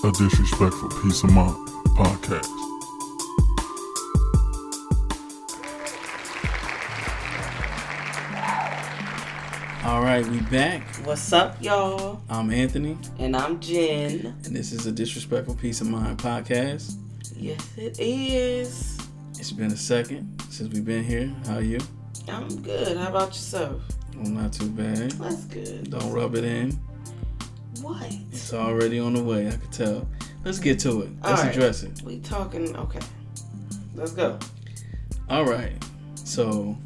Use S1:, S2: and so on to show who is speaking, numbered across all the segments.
S1: A Disrespectful Peace of Mind podcast.
S2: All right, we back.
S3: What's up, y'all?
S2: I'm Anthony.
S3: And I'm Jen.
S2: And this is a Disrespectful Peace of Mind podcast.
S3: Yes, it is.
S2: It's been a second since we've been here. How are you?
S3: I'm good. How about yourself?
S2: Well, not too bad.
S3: That's good.
S2: Don't rub it in.
S3: What?
S2: It's already on the way, I could tell. Let's get to it. Let's address it.
S3: We talking, okay. Let's go.
S2: All right. So,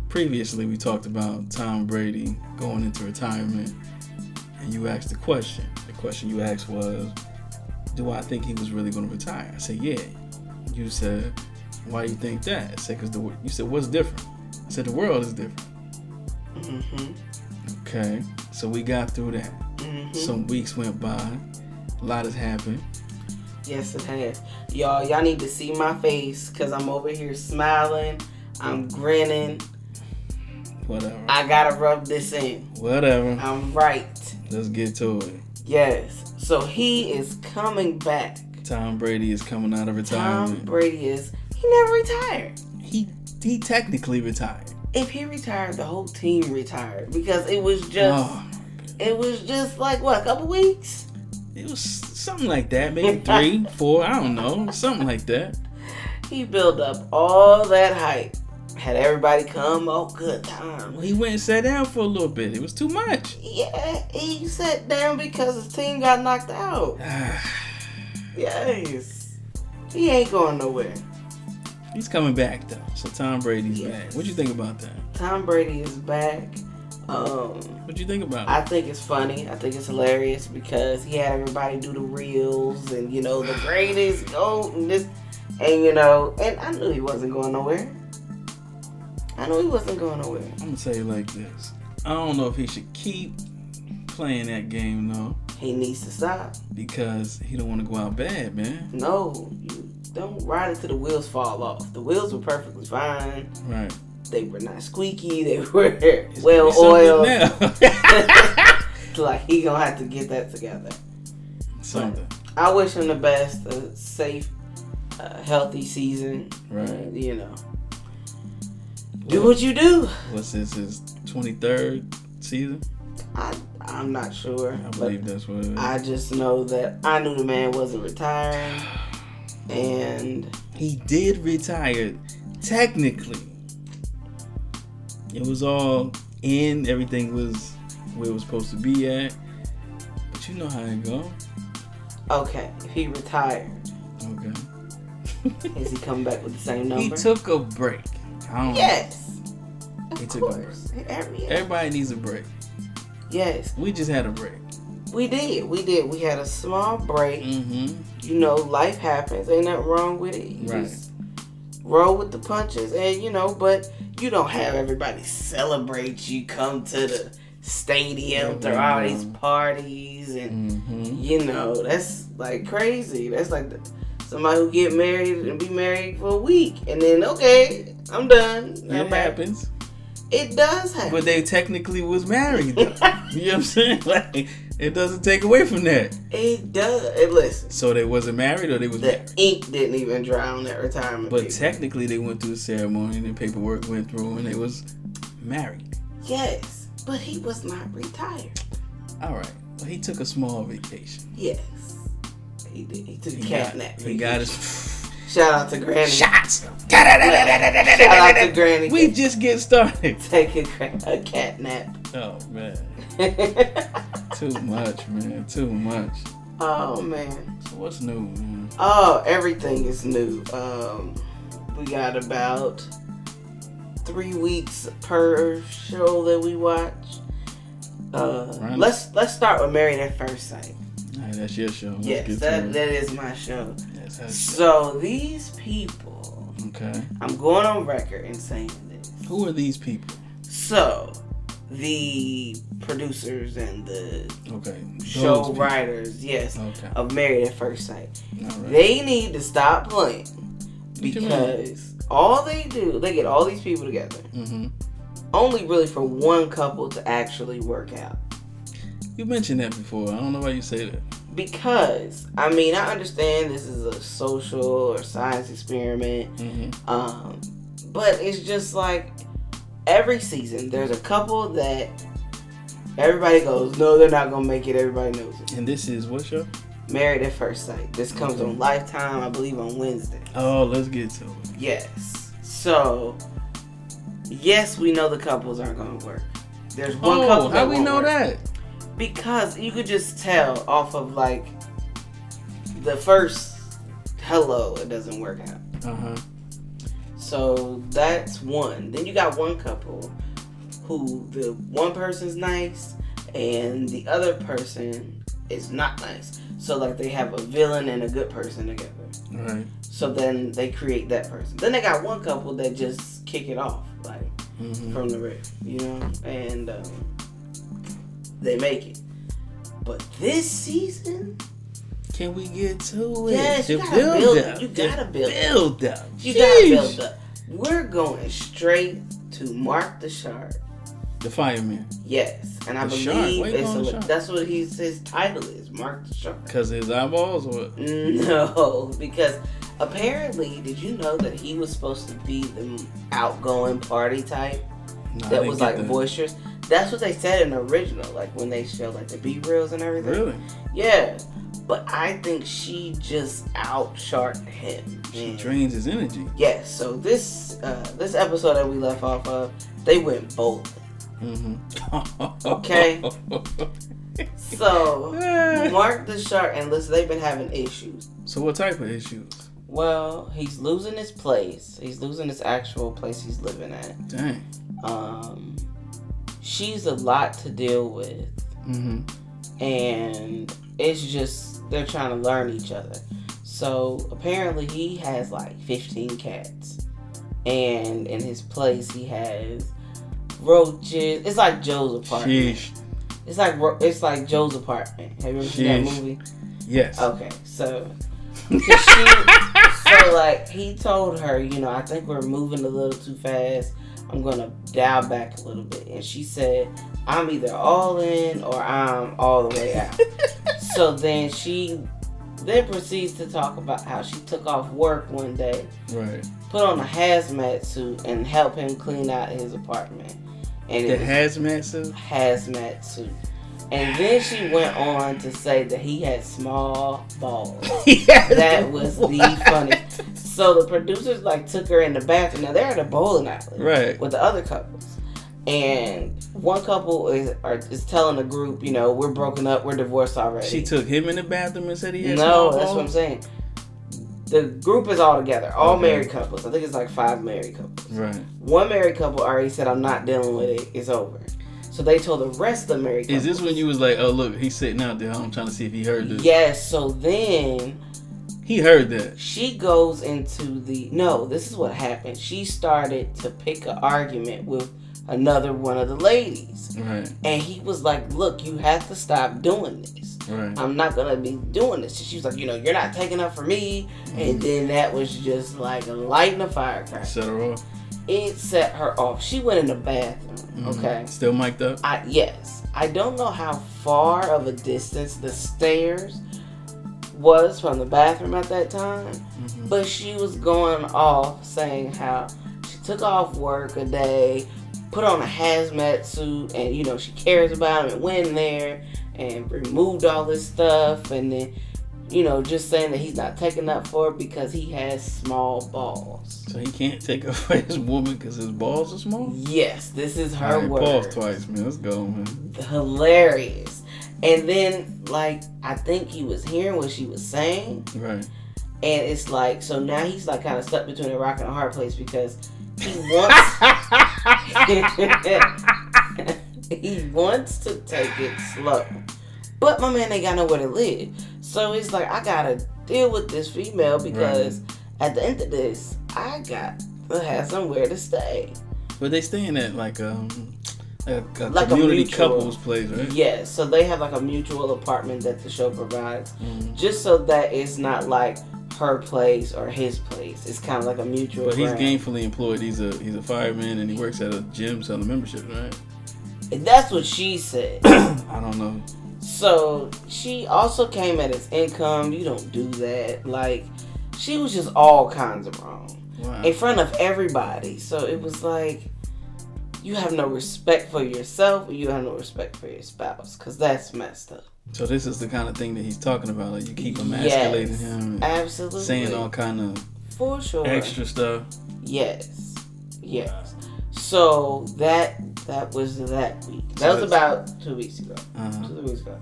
S2: previously we talked about Tom Brady going into retirement, and you asked the question. The question you asked was, do I think he was really going to retire? I said, yeah. You said, why do you think that? I said, you said, what's different? I said, the world is different.
S3: Mm-hmm.
S2: Okay. So we got through that.
S3: Mm-hmm.
S2: Some weeks went by. A lot has happened.
S3: Yes, it has. Y'all need to see my face because I'm over here smiling. I'm grinning.
S2: Whatever.
S3: I gotta rub this in.
S2: Whatever.
S3: I'm right.
S2: Let's get to it.
S3: Yes. So he is coming back.
S2: Tom Brady is coming out of retirement.
S3: Tom Brady he never retired.
S2: He technically retired.
S3: If he retired, the whole team retired because it was just like what, a couple weeks?
S2: It was something like that, maybe 3, 4, I don't know, something like that.
S3: He built up all that hype, had everybody come, good time.
S2: Well, he went and sat down for a little bit. It was too much.
S3: Yeah, he sat down because his team got knocked out. Yes, he ain't going nowhere.
S2: He's coming back though, so Tom Brady's back. What you think about that?
S3: Tom Brady is back.
S2: What you think about it?
S3: I think it's funny. I think it's hilarious because he had everybody do the reels and the greatest GOAT and this, and and I knew he wasn't going nowhere. I'm
S2: gonna say it like this. I don't know if he should keep playing that game though.
S3: He needs to stop
S2: because he don't want to go out bad, man.
S3: No, you don't ride it till the wheels fall off. The wheels were perfectly fine.
S2: Right.
S3: They were not squeaky. They were well oiled. Like he gonna have to get that together.
S2: Something.
S3: But I wish him the best. A safe, healthy season.
S2: Right.
S3: Do what you do.
S2: What's this? His 23rd season?
S3: I'm not sure.
S2: I believe that's what it is.
S3: I just know that I knew the man wasn't retiring, and
S2: he did retire technically. It was all in. Everything was where it was supposed to be at. But you know how it go.
S3: Okay, if he retired,
S2: okay,
S3: is he coming back with the same number?
S2: He took a break.
S3: Yes.
S2: He took a break. Everybody needs a break.
S3: Yes.
S2: We just had a break.
S3: We did. We had a small break.
S2: Mm-hmm.
S3: Life happens. Ain't nothing wrong with it. You
S2: right.
S3: Just roll with the punches, and but you don't have everybody celebrate you, come to the stadium, throw all these parties, and that's like crazy. That's like somebody who get married and be married for a week, and then okay, I'm done.
S2: It happens.
S3: It does happen.
S2: But they technically was married though. You know what I'm saying? Like, it doesn't take away from that.
S3: It does. Listen.
S2: So they wasn't married or they was married?
S3: The ink didn't even dry on that retirement
S2: But
S3: paper.
S2: technically they went through the ceremony and the paperwork went through and they was married.
S3: Yes. But he was not retired.
S2: All right. Well, he took a small vacation.
S3: Yes. He did. He took a cat nap.
S2: He got his...
S3: Shout out to Granny.
S2: Shots!
S3: Shout out to Granny.
S2: We just get started.
S3: Take a cat nap.
S2: Oh, man. Too much, man. Too much.
S3: Oh, man.
S2: So what's new, man?
S3: Oh, everything is new. We got about 3 weeks per show that we watch.
S2: Right.
S3: Let's start with Married at First Sight.
S2: All right, that's your show.
S3: Yes, that is my show.
S2: Yes,
S3: so these people,
S2: okay,
S3: I'm going on record and saying this.
S2: Who are these people?
S3: So, the producers and the show
S2: people.
S3: writers, of Married at First Sight.
S2: Right.
S3: They need to stop playing because all they do, they get all these people together, only really for one couple to actually work out.
S2: You mentioned that before. I don't know why you say that.
S3: Because, I mean, I understand this is a social or science experiment. But it's just like every season, there's a couple that everybody goes, no, they're not going to make it. Everybody knows it.
S2: And this is what show?
S3: Married at First Sight. This comes on Lifetime, I believe, on Wednesday.
S2: Oh, let's get to it.
S3: Yes. So, yes, we know the couples aren't going to work. There's one couple that
S2: how we
S3: won't
S2: know
S3: work.
S2: that?
S3: Because you could just tell off of, like, the first hello, it doesn't work out. So, that's one. Then you got one couple who the one person's nice and the other person is not nice. So, like, they have a villain and a good person together.
S2: Right.
S3: So then they create that person. Then they got one couple that just kick it off, like, from the rip, you know? And they make it. But this season...
S2: Can we get to it?
S3: Yes, you gotta build up. You gotta build up. We're going straight to Mark the Shark.
S2: The Fireman.
S3: Yes, and I believe that's what his title is, Mark the Shark.
S2: Because of his eyeballs, or what?
S3: No, because apparently, did you know that he was supposed to be the outgoing party type that was like boisterous? That's what they said in the original, like when they showed like the B-reels and everything.
S2: Really?
S3: Yeah, but I think she just out-sharked him.
S2: She drains his energy.
S3: Yes. So this episode that we left off of, they went bold. Okay. So Mark the Shark and listen, they've been having issues.
S2: So what type of issues?
S3: Well, he's losing his place. He's losing his actual place he's living at.
S2: Dang.
S3: She's a lot to deal with. And it's just they're trying to learn each other. So apparently he has like 15 cats. And in his place he has roaches. It's like Joe's apartment.
S2: Sheesh.
S3: It's like Joe's apartment. Have you ever seen that movie?
S2: Yes.
S3: Okay, so like he told her, you know, I think we're moving a little too fast. I'm gonna dial back a little bit, and she said, I'm either all in or I'm all the way out. So then she proceeds to talk about how she took off work one day,
S2: right?
S3: Put on a hazmat suit and help him clean out his apartment. And
S2: hazmat suit?
S3: Hazmat suit. And then she went on to say that he had small balls. That was the funniest. So the producers like took her in the bathroom. Now they're at a bowling alley,
S2: right,
S3: with the other couples. And one couple is telling the group, you know, we're broken up, we're divorced already.
S2: She took him in the bathroom and said he had small balls?
S3: No, that's what I'm saying. The group is all together, all married couples. I think it's like 5 married couples.
S2: Right.
S3: One married couple already said, I'm not dealing with it, it's over. So they told the rest of the married couples.
S2: Is this when you was like, oh look, he's sitting out there, I'm trying to see if he heard this?
S3: Yes, so then...
S2: He heard that.
S3: She goes into this is what happened. She started to pick an argument with another one of the ladies.
S2: Right.
S3: And he was like, look, you have to stop doing this.
S2: Right.
S3: I'm not going to be doing this. She was like, you know, you're not taking up for me. And then that was just like lighting a firecracker.
S2: Set her off.
S3: It set her off. She went in the bathroom. Okay.
S2: Still mic'd up?
S3: Yes. I don't know how far of a distance the stairs was from the bathroom at that time. But she was going off saying how she took off work a day, put on a hazmat suit, and you know she cares about him, and went in there and removed all this stuff, and then you know just saying that he's not taking up for it because he has small balls.
S2: So he can't take up for his woman because his balls are small? Yes,
S3: this is her word.
S2: Pause twice, man. Let's go, man.
S3: Hilarious. And then, like, I think he was hearing what she was saying.
S2: Right.
S3: And it's like, so now he's like kind of stuck between a rock and a hard place because he wants to take it slow. But my man ain't got nowhere to live. So it's like, I gotta deal with this female because at the end of this, I got to have somewhere to stay.
S2: But they staying at like a community couples place, right?
S3: Yes, so they have like a mutual apartment that the show provides, just so that it's not like her place or his place. It's kind of like a mutual.
S2: But he's gainfully employed. He's a fireman and he works at a gym selling memberships, right?
S3: And that's what she said.
S2: I don't know.
S3: So she also came at his income. You don't do that. Like, she was just all kinds of wrong.
S2: Wow.
S3: In front of everybody. So it was like, you have no respect for yourself, or you have no respect for your spouse, because that's messed up.
S2: So this is the kind of thing that he's talking about. Like, you keep emasculating him. And
S3: absolutely.
S2: saying all kind of
S3: for sure
S2: extra stuff.
S3: Yes. So that was that week. That was about 2 weeks ago. 2 weeks ago.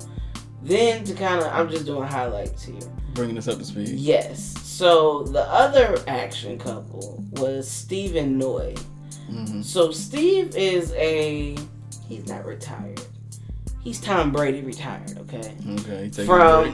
S3: Then to kind of, I'm just doing highlights here.
S2: Bringing us up to speed.
S3: Yes. So the other action couple was Steve and Noy.
S2: Mm-hmm.
S3: So Steve is he's not retired. He's Tom Brady retired, okay?
S2: Okay, he's taking a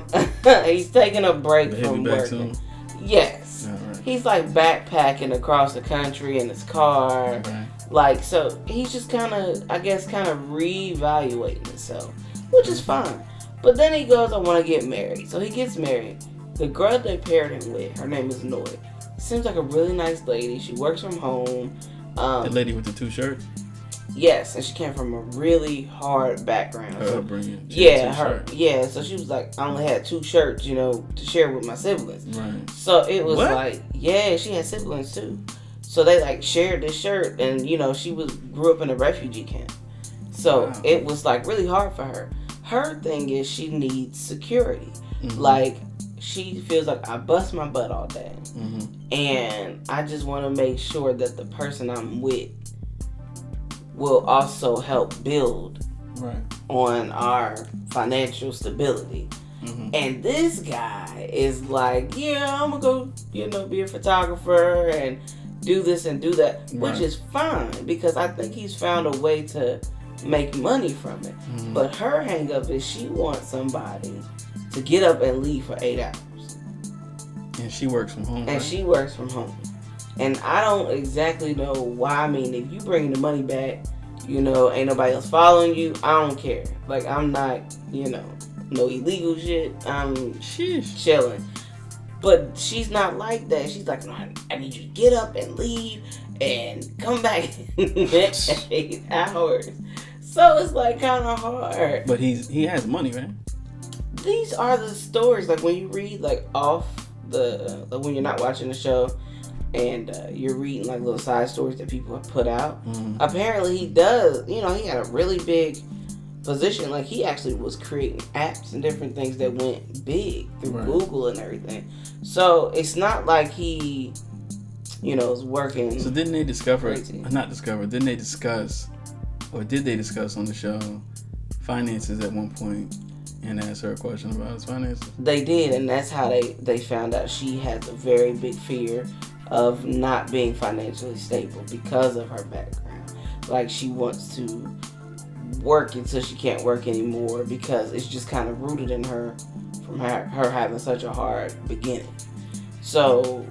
S2: break.
S3: He's taking a break from working.
S2: Soon?
S3: Yes.
S2: Right.
S3: He's like backpacking across the country in his car.
S2: Right.
S3: Like, so he's just kind of reevaluating himself, which is fine. But then he goes, I want to get married. So he gets married. The girl they paired him with, her name is Noy. Seems like a really nice lady. She works from home.
S2: The lady with the 2 shirts?
S3: Yes, and she came from a really hard background.
S2: Her upbringing.
S3: Yeah, so she was like, I only had 2 shirts, to share with my siblings.
S2: Right.
S3: So it was
S2: what?
S3: like, yeah, she had siblings too. So they like shared this shirt, and she grew up in a refugee camp. So it was like really hard for her. Her thing is she needs security. Mm-hmm. Like, she feels like I bust my butt all day. Mm-hmm. And I just want to make sure that the person I'm with will also help build on our financial stability. Mm-hmm. And this guy is like, yeah, I'm going to go, be a photographer and do this and do that, which is fine because I think he's found a way to make money from it. Mm-hmm. But her hang up is she wants somebody to get up and leave for 8 hours.
S2: And she works from home.
S3: And she works from home. And I don't exactly know why. I mean, if you bring the money back, ain't nobody else following you, I don't care. Like, I'm not, no illegal shit. I'm chilling. But she's not like that. She's like, no, I need you to get up and leave and come back in 8 hours. So it's like kind of hard.
S2: But he has money, right?
S3: These are the stories. Like when you read like off when you're not watching the show and you're reading like little side stories that people have put out. Mm-hmm. Apparently he does. He had a really big position. Like he actually was creating apps and different things that went big through Google and everything. So it's not like he, is working.
S2: So didn't they Didn't they discuss, or did they discuss on the show finances at one point? And asked her a question about his finances? They
S3: did, and that's how they found out she has a very big fear of not being financially stable because of her background. Like, she wants to work until she can't work anymore because it's just kind of rooted in her from her having such a hard beginning. So,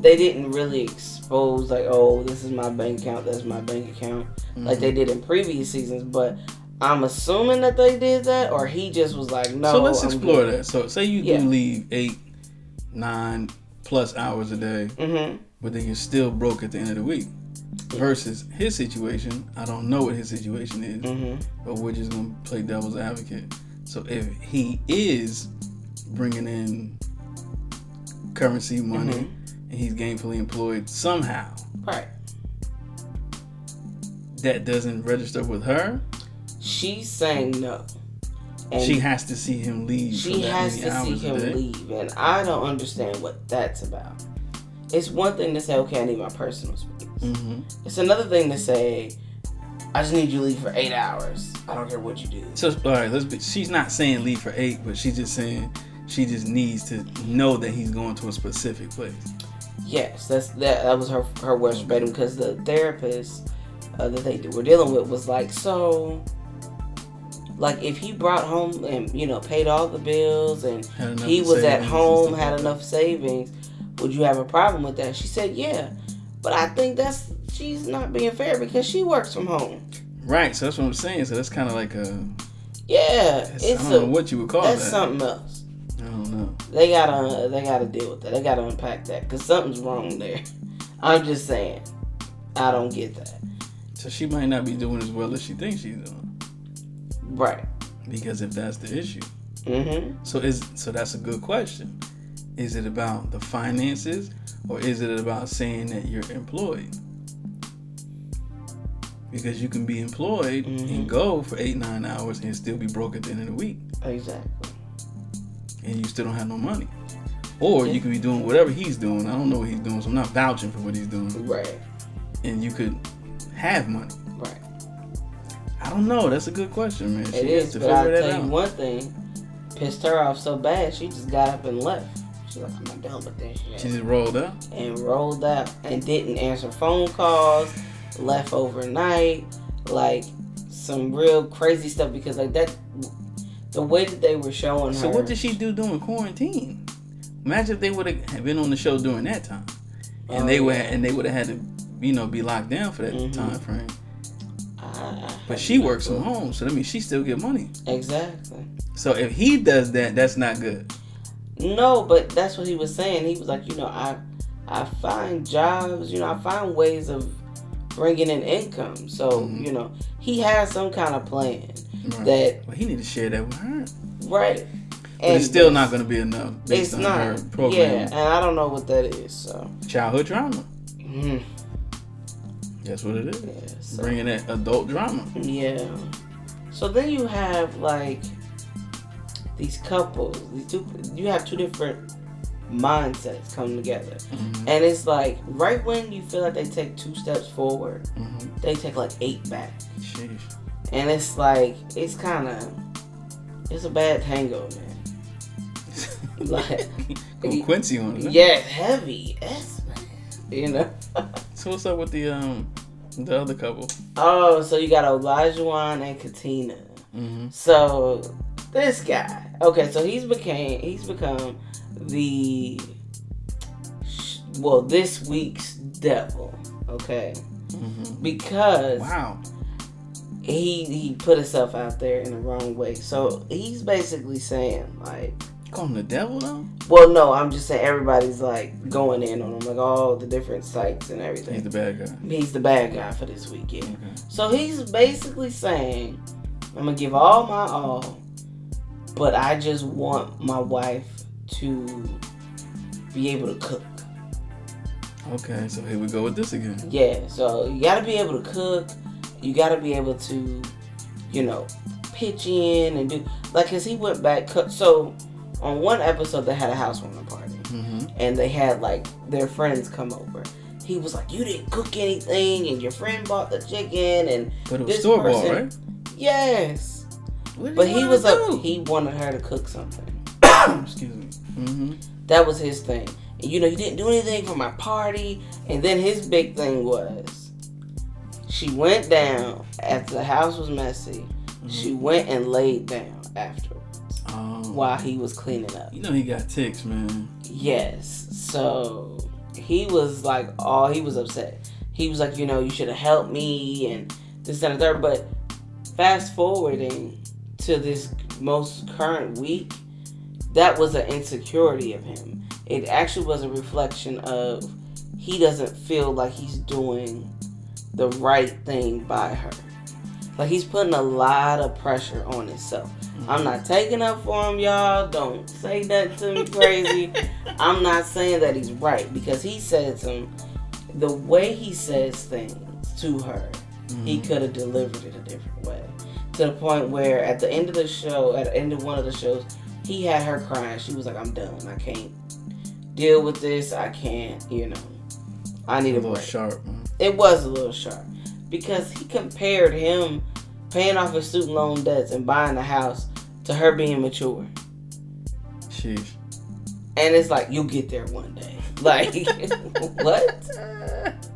S3: they didn't really expose, like, oh, this is my bank account, that's my bank account, like they did in previous seasons, but I'm assuming that they did that, or he just was like, no.
S2: So let's explore that. So say you do leave 8-9 plus hours a day, but then you're still broke at the end of the week. Versus his situation, I don't know what his situation is, but we're just going to play devil's advocate. So if he is bringing in currency money and he's gainfully employed somehow, that doesn't register with her.
S3: She's saying no. And
S2: she has to see him leave.
S3: She has to see him leave. And I don't understand what that's about. It's one thing to say, okay, I need my personal space. Mm-hmm. It's another thing to say, I just need you to leave for 8 hours. I don't care what you do.
S2: So, all right, she's not saying leave for 8, but she's just saying she just needs to know that he's going to a specific place.
S3: Yes, that was her worst verbatim, because the therapist that they were dealing with was like, so... Like, if he brought home and, paid all the bills and he was at home, had enough savings, would you have a problem with that? She said, yeah. But I think she's not being fair because she works from home.
S2: Right. So that's what I'm saying. So that's kind of like a...
S3: Yeah.
S2: I don't know what you would call that.
S3: That's something else.
S2: I don't know.
S3: They gotta deal with that. They gotta unpack that because something's wrong there. I'm just saying. I don't get that.
S2: So she might not be doing as well as she thinks she's doing.
S3: Right.
S2: Because if that's the issue.
S3: Mm-hmm.
S2: So that's a good question. Is it about the finances, or is it about saying that you're employed? Because you can be employed and go for 8-9 hours and still be broke at the end of the week.
S3: Exactly.
S2: And you still don't have no money. Or you could be doing whatever he's doing. I don't know what he's doing, so I'm not vouching for what he's doing.
S3: Right.
S2: And you could have money.
S3: Right.
S2: I don't know. That's a good question, man.
S3: It is, but I'll tell you one thing. Pissed her off so bad, she just got up and left. She's like, I'm not done with this shit.
S2: She just rolled out?
S3: And rolled out. And didn't answer phone calls. Left overnight. Like, some real crazy stuff. Because, like, that... The way that they were showing her...
S2: So what did she do during quarantine? Imagine if they would have been on the show during that time. And they would have had to, be locked down for that time frame. But she works from home, so that means she still get money.
S3: Exactly.
S2: So if he does that, that's not good.
S3: No, but that's what he was saying. He was like, I find jobs, I find ways of bringing in income. So, he has some kind of plan that...
S2: Well, he need to share that with her.
S3: Right.
S2: But it's still not going to be enough based on
S3: not.
S2: her program.
S3: Yeah, and I don't know what that is, so...
S2: Childhood drama.
S3: Mm.
S2: That's what it is.
S3: Yeah, so.
S2: Bringing that adult drama.
S3: Yeah. So then you have, like, these couples. You have two different mindsets come together. Mm-hmm. And it's like, right when you feel like they take 2 steps forward, they take, like, 8 back.
S2: Sheesh.
S3: And it's like, it's a bad tango, man. Like,
S2: go Quincy on it. Huh?
S3: Yeah, heavy.
S2: So what's up with the other couple?
S3: Oh, so you got Olajuwon and Katina. Mm-hmm. So this guy, okay, so he's become this week's devil, okay, because he put himself out there in the wrong way. So he's basically saying, like,
S2: call him the devil though?
S3: Well, no, I'm just saying everybody's like going in on him, like all the different sites and everything.
S2: He's the bad guy.
S3: He's the bad guy for this weekend.
S2: Okay.
S3: So he's basically saying, I'm gonna give all my all, but I just want my wife to be able to cook.
S2: Okay, so here we go with this again.
S3: Yeah, so you gotta be able to cook. You gotta be able to, pitch in and do, like, cause he went back. So on one episode they had a housewarming party, and they had like their friends come over. He was like, "You didn't cook anything, and your friend bought the chicken, and
S2: but it was store bought, right?"
S3: Yes, but he was he wanted her to cook something.
S2: Excuse me.
S3: That was his thing. And, you didn't do anything for my party. And then his big thing was, she went down after the house was messy. She went and laid down afterwards while he was cleaning up.
S2: He got ticks, man.
S3: Yes. So he was like, he was upset. He was like, you should have helped me and this and the third. But fast forwarding to this most current week, that was an insecurity of him. It actually was a reflection of he doesn't feel like he's doing the right thing by her. Like, he's putting a lot of pressure on himself. I'm not taking up for him, y'all. Don't say that to me crazy. I'm not saying that he's right, because he said the way he says things to her, he could have delivered it a different way. To the point where at the end of the show, at the end of one of the shows, he had her crying. She was like, I'm done. I can't deal with this. I can't, I need a break.
S2: Sharp, man.
S3: It was a little sharp. Because he compared him paying off his student loan debts and buying a house to her being mature.
S2: Sheesh.
S3: And it's like, you'll get there one day. Like, what?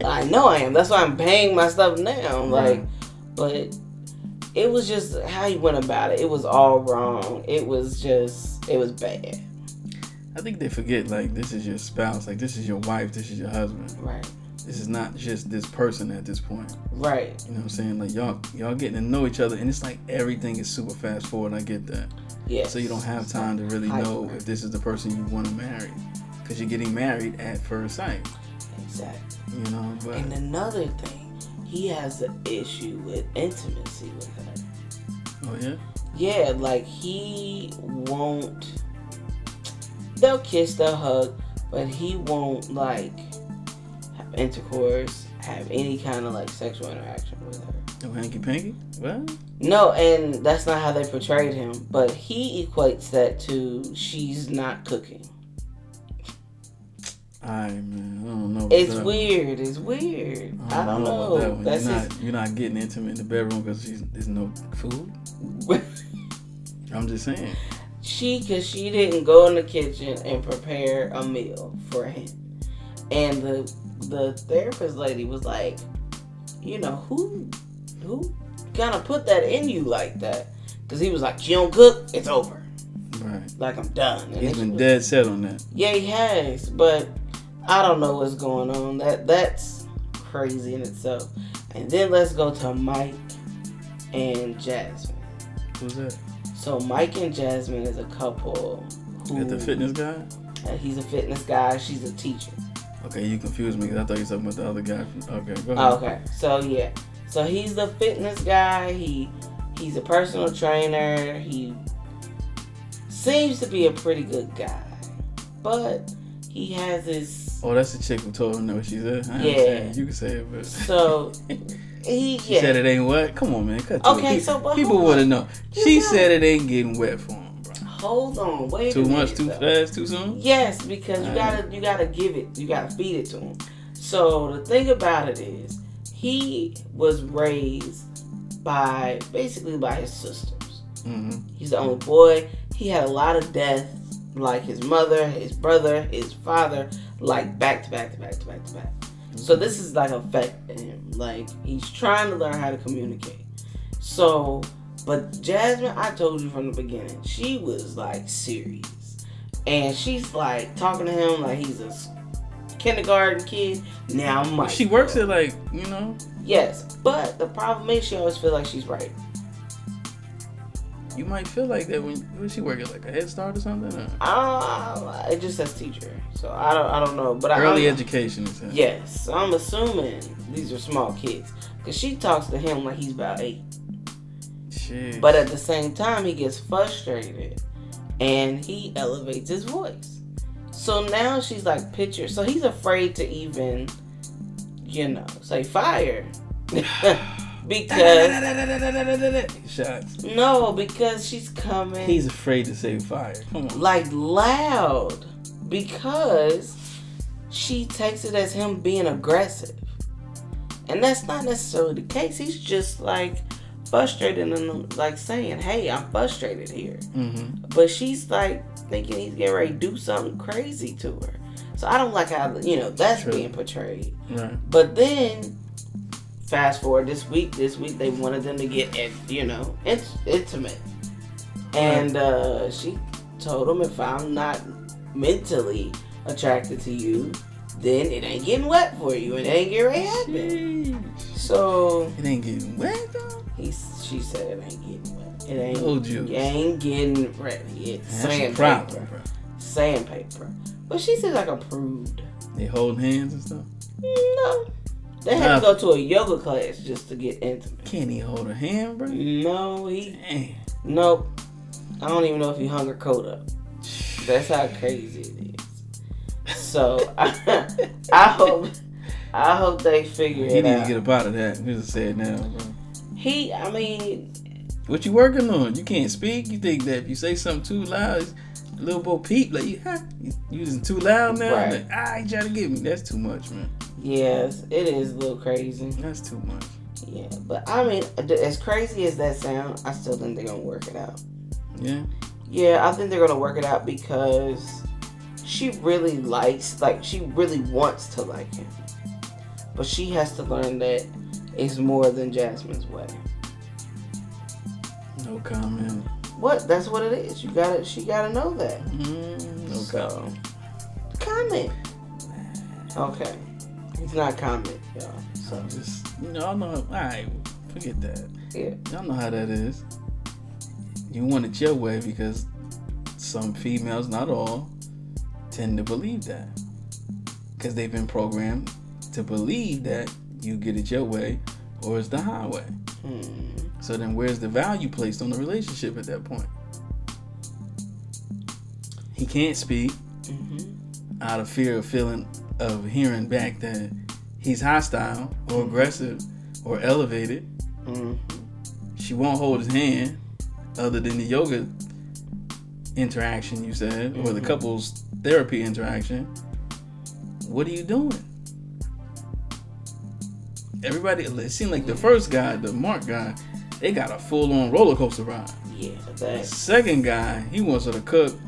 S3: I know I am. That's why I'm paying my stuff now. Like, but it was just how he went about it. It was all wrong. It was bad.
S2: I think they forget, like, this is your spouse. Like, this is your wife. This is your husband.
S3: Right.
S2: This is not just this person at this point.
S3: Right.
S2: You know what I'm saying? Like, y'all getting to know each other, and it's like everything is super fast forward. I get that. Yeah. So you don't have time to really know if this is the person you want to marry, because you're getting married at first sight.
S3: Exactly.
S2: But
S3: and another thing, he has an issue with intimacy with her.
S2: Oh yeah.
S3: Yeah, like he won't. They'll kiss, they'll hug, but he won't like have intercourse, have any kind of like sexual interaction with her.
S2: No hanky panky? What?
S3: No, and that's not how they portrayed him. But he equates that to she's not cooking.
S2: Alright, man. I don't know.
S3: It's weird. It's weird. I don't know.
S2: About that one.
S3: That's
S2: you're not getting intimate in the bedroom because there's no food. I'm just saying.
S3: Because she didn't go in the kitchen and prepare a meal for him. And the therapist lady was like, you know, who kind of put that in you like that? Because he was like, you don't cook, it's over.
S2: Right.
S3: Like, I'm done. And
S2: he's been dead set on that.
S3: Yeah, he has. But I don't know what's going on. That's crazy in itself. And then let's go to Mike and Jasmine.
S2: Who's that?
S3: So Mike and Jasmine is a couple who...
S2: The fitness guy?
S3: He's a fitness guy. She's a teacher.
S2: Okay, you confused me because I thought you were talking about the other guy. Okay, go ahead.
S3: Okay, so yeah. So he's the fitness guy. He's a personal trainer. He seems to be a pretty good guy. But he has this...
S2: Oh, that's the chick who told him what she said?
S3: Yeah.
S2: You can say it, but...
S3: So... She
S2: said it ain't wet? Come on, man. Cut to
S3: okay,
S2: it.
S3: but
S2: people want to know. She said it ain't getting wet for him, bro.
S3: Hold on, wait.
S2: Too much, too fast, too soon?
S3: Yes, because you gotta give it, you gotta feed it to him. So the thing about it is, he was raised by his sisters. Mm-hmm. He's the only boy. He had a lot of death, like his mother, his brother, his father, like back to back. So this is like affecting him. Like he's trying to learn how to communicate. So, but Jasmine, I told you from the beginning, she was like serious. And she's like talking to him like he's a kindergarten kid. Now Mike.
S2: She works at like, you know.
S3: Yes, but the problem is she always feels like she's right.
S2: You might feel like that when she work at like a Head Start or something.
S3: It just says teacher, so I don't know. But
S2: early education is that.
S3: Yes, so I'm assuming these are small kids because she talks to him like he's about 8.
S2: Shit.
S3: But at the same time, he gets frustrated and he elevates his voice. So now she's like, picture. So he's afraid to even, say fire. Because
S2: shots.
S3: No, because she's coming.
S2: He's afraid to say fire. Come on.
S3: Like loud. Because she takes it as him being aggressive. And that's not necessarily the case. He's just like frustrated and like saying, hey, I'm frustrated here. Mm-hmm. But she's like thinking he's getting ready to do something crazy to her. So I don't like how, that's
S2: True.
S3: being portrayed.
S2: Right.
S3: But then fast forward this week they wanted them to get, intimate. And she told him, if I'm not mentally attracted to you, then it ain't getting wet for you. It ain't getting ready to happen. So
S2: it ain't getting wet though?
S3: She said it ain't getting wet. It ain't,
S2: no juice.
S3: It ain't getting ready. It's sandpaper. Sandpaper. But she said like approved.
S2: They hold hands and stuff?
S3: No. They had to go to a yoga class just to get intimate.
S2: Can't he hold her hand, bro?
S3: No,
S2: Damn.
S3: Nope. I don't even know if he hung her coat up. That's how crazy it is. So I hope they figure it out.
S2: He need to get up out of that. We just said now, bro. What you working on? You can't speak. You think that if you say something too loud, it's a little bo peep. Like you using too loud now.
S3: Right.
S2: Like, you trying to get me. That's too much, man.
S3: Yes, it is a little crazy.
S2: That's too much.
S3: Yeah, but as crazy as that sounds, I still think they're gonna work it out.
S2: Yeah.
S3: Yeah, I think they're gonna work it out because she really she really wants to like him, but she has to learn that it's more than Jasmine's way.
S2: No comment.
S3: What? That's what it is. She gotta know that.
S2: No comment.
S3: Comment. Okay. It's not comment, y'all.
S2: So just, I know. All right, forget that.
S3: Yeah.
S2: Y'all know how that is. You want it your way because some females, not all, tend to believe that. Because they've been programmed to believe that you get it your way or it's the highway. So then where's the value placed on the relationship at that point? He can't speak out of fear of hearing back that he's hostile or aggressive or elevated. She won't hold his hand other than the yoga interaction you said, or the couples therapy interaction. What are you doing? Everybody, it seemed like the first guy, the Mark guy, they got a full-on roller coaster ride.
S3: Yeah,
S2: The second guy, he wants her to cook,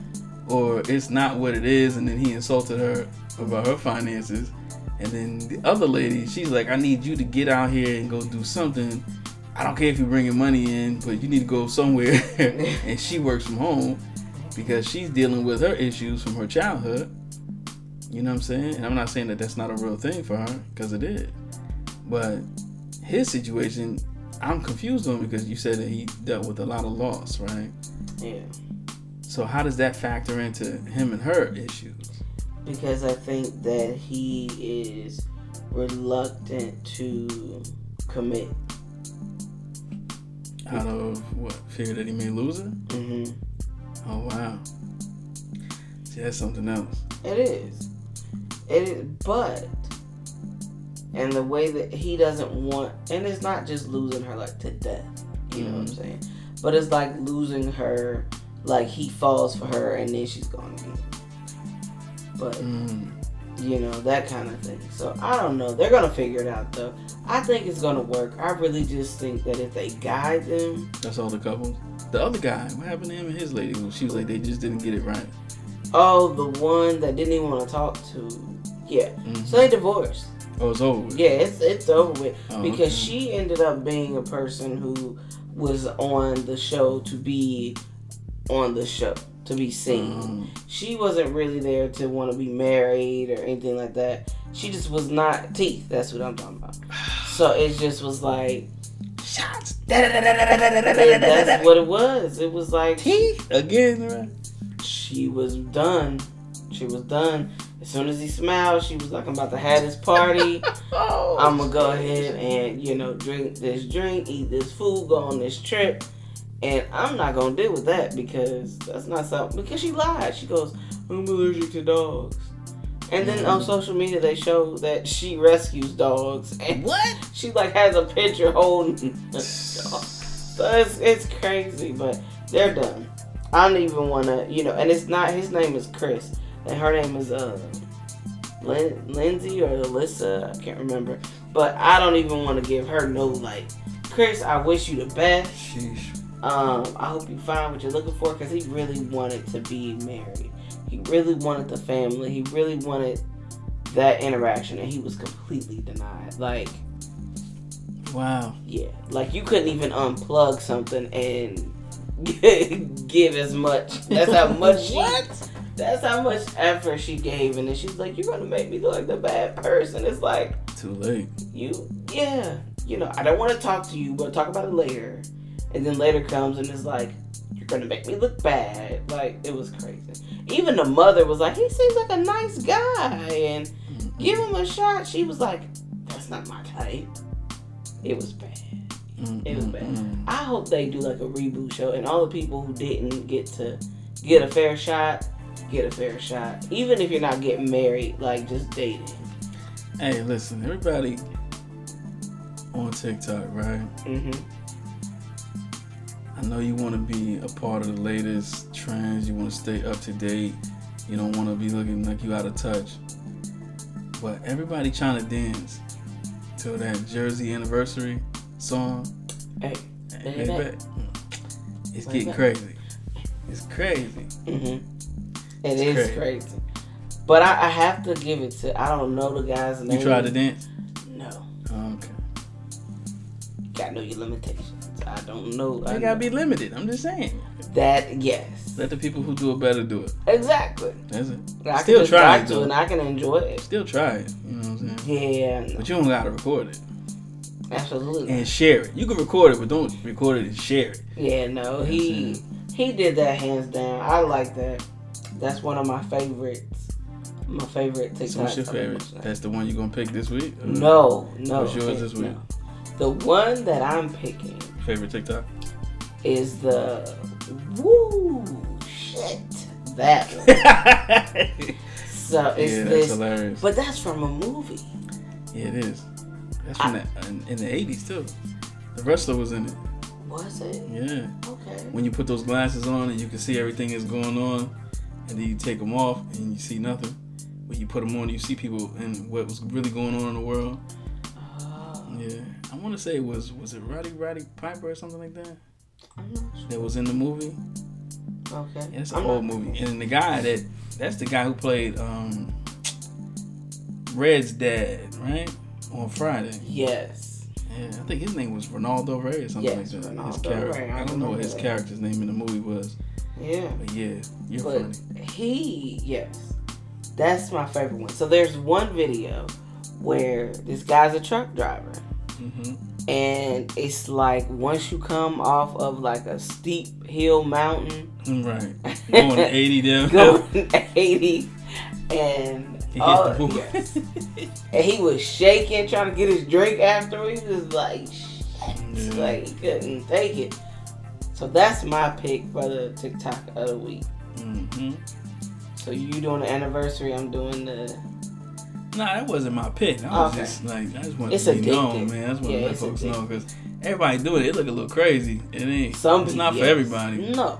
S2: or it's not what it is, and then he insulted her about her finances. And then the other lady, she's like, I need you to get out here and go do something. I don't care if you're bringing money in, but you need to go somewhere. And she works from home because she's dealing with her issues from her childhood. You know what I'm saying? And I'm not saying that that's not a real thing for her, because it is. But his situation, I'm confused on, because you said that he dealt with a lot of loss, right?
S3: Yeah.
S2: So how does that factor into him and her issues?
S3: Because I think that he is reluctant to commit.
S2: Out of what? Fear that he may lose her? Oh, wow. See, that's something else.
S3: It is. But, and the way that he doesn't want, and it's not just losing her like to death, you know what I'm saying? But it's like losing her, like he falls for her and then she's gone again. But, you know, that kind of thing. So, I don't know. They're going to figure it out, though. I think it's going to work. I really just think that if they guide them. That's
S2: all the couples? The other guy, what happened to him and his lady? She was like, they just didn't get it right.
S3: Oh, the one that didn't even want to talk to. Yeah. So they divorced.
S2: Oh, it's over with?
S3: Yeah, it's over with. Because she ended up being a person who was on the show to be on the show, to be seen. She wasn't really there to want to be married or anything like that. She just was not teeth. That's what I'm talking about. So it just was like shots. That's what it was. It was like
S2: teeth again, right?
S3: She was done. She was done. As soon as he smiled, she was like, I'm about to have this party. I'm going to go ahead and, you know, drink this drink, eat this food, go on this trip. And I'm not going to deal with that, because that's not something. Because she lied. She goes, I'm allergic to dogs. And then on social media, they show that she rescues dogs. And
S2: what?
S3: She like has a picture holding the dog. So it's crazy, but they're done. I don't even want to, you know, and it's not, his name is Chris. And her name is Lindsay or Alyssa. I can't remember. But I don't even want to give her no, like, Chris, I wish you the best.
S2: Sheesh.
S3: I hope you find what you're looking for, because he really wanted to be married. He really wanted the family. He really wanted that interaction, and he was completely denied. Like,
S2: wow.
S3: Yeah. Like, you couldn't even unplug something and give as much. That's how much that's how much effort she gave, and then she's like, you're gonna make me look like the bad person. It's like,
S2: too late.
S3: You know, I don't want to talk to you, but talk about it later. And then later comes and it's like, you're gonna make me look bad. Like, it was crazy. Even the mother was like, he seems like a nice guy, and give him a shot. She was like, that's not my type. It was bad. It was bad. I hope they do like a reboot show, and all the people who didn't get to get a fair shot, get a fair shot. Even if you're not getting married, like, just dating.
S2: Hey, listen, everybody on TikTok, right? I know you want to be a part of the latest trends. You want to stay up to date. You don't want to be looking like you out of touch. But everybody trying to dance to that Jersey anniversary song.
S3: Hey,
S2: baby. It's getting crazy. It's crazy.
S3: It is crazy. But I have to give it to, I don't know the guy's name.
S2: You tried to dance?
S3: No.
S2: Oh, okay.
S3: You gotta know your limitations. I don't know.
S2: They gotta be limited. I'm just saying.
S3: That, yes.
S2: Let the people who do it better do it.
S3: Exactly.
S2: That's it.
S3: I
S2: still
S3: can
S2: try it,
S3: though. And I can enjoy it.
S2: Still try it. You know what I'm saying?
S3: Yeah. No.
S2: But you don't gotta record it.
S3: Absolutely.
S2: And share it. You can record it, but don't record it and share it.
S3: Yeah, no. He did that hands down. I like that. That's one of my favorites. My favorite TikTok.
S2: So what's your favorite? That's the one you're gonna pick this week?
S3: No.
S2: What's yours this week?
S3: No. The one that I'm picking
S2: favorite TikTok?
S3: Is the woo shit that one. So it's
S2: yeah, that's
S3: this,
S2: hilarious.
S3: but that's from a movie.
S2: Yeah, it is. That's from in the 80s too. The wrestler was in it.
S3: Was it?
S2: Yeah.
S3: Okay.
S2: When you put those glasses on and you can see everything that's going on, and then you take them off and you see nothing. When you put them on, you see people and what was really going on in the world. Yeah, I want to say it was it Roddy Piper or something like that?
S3: I'm not sure.
S2: That was in the movie.
S3: Okay.
S2: Yeah, it's an old movie. And the guy that's the guy who played Red's dad, right? On Friday.
S3: Yes.
S2: Yeah, I think his name was Ronaldo Ray or something like that.
S3: Ronaldo Ray.
S2: I don't know what his character's name in the movie was.
S3: Yeah.
S2: But yeah, you're funny.
S3: Yes. That's my favorite one. So there's one video where this guy's a truck driver.
S2: Mm-hmm.
S3: And it's like once you come off of like a steep hill mountain.
S2: Right. Going 80 down.
S3: Going 80. And
S2: he hit the pool.
S3: Yes. And he was shaking, trying to get his drink after. He was like, shit. Like he couldn't take it. So that's my pick for the TikTok of the week.
S2: Mm-hmm.
S3: So you doing the anniversary, I'm doing the...
S2: Nah, that wasn't my pick. I was just like, I just wanted to be known, man. I just wanted to let folks know because everybody doing it. It look a little crazy. It ain't. It's not for everybody.
S3: No.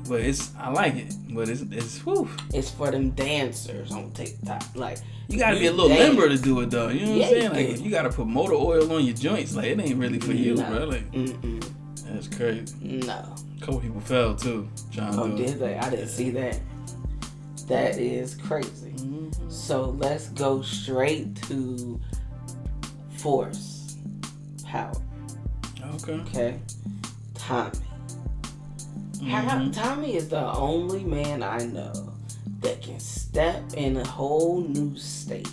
S2: But I like it. But it's whew.
S3: It's for them dancers on TikTok. Like
S2: you gotta be a little limber to do it though. You know what I'm saying? Like you gotta put motor oil on your joints. Like it ain't really for you, bro. Like, that's crazy.
S3: No.
S2: A couple people fell too trying to do it.
S3: Oh, did they? I didn't see that. That is crazy.
S2: Mm-hmm.
S3: So let's go straight to force power. Okay. Tommy.
S2: Mm-hmm.
S3: Tommy is the only man I know that can step in a whole new state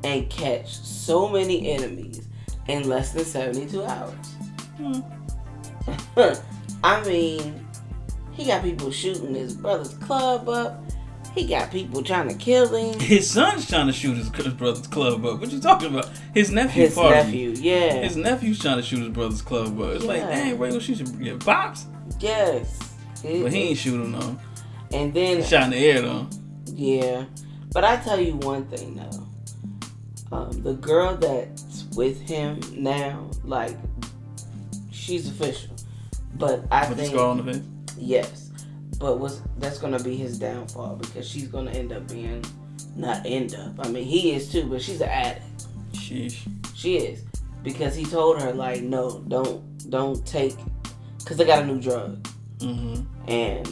S3: and catch so many enemies in less than 72 hours. I mean, he got people shooting his brother's club up. He got people trying to kill him.
S2: His son's trying to shoot his brother's club up. What you talking about? His nephew.
S3: His nephew, yeah.
S2: His nephew's trying to shoot his brother's club up. It's like, dang, Ray, she should get pops.
S3: Yes.
S2: But he ain't shoot him though.
S3: And then
S2: he shot in the air though.
S3: Yeah. But I tell you one thing though. The girl that's with him now, like, she's official. But I think...
S2: With the scar on the face?
S3: Yes. But that's going to be his downfall because she's going to end up being... Not end up. I mean, he is too, but she's an addict.
S2: Sheesh.
S3: She is. Because he told her, like, no, don't take... Because they got a new drug.
S2: Mm-hmm.
S3: And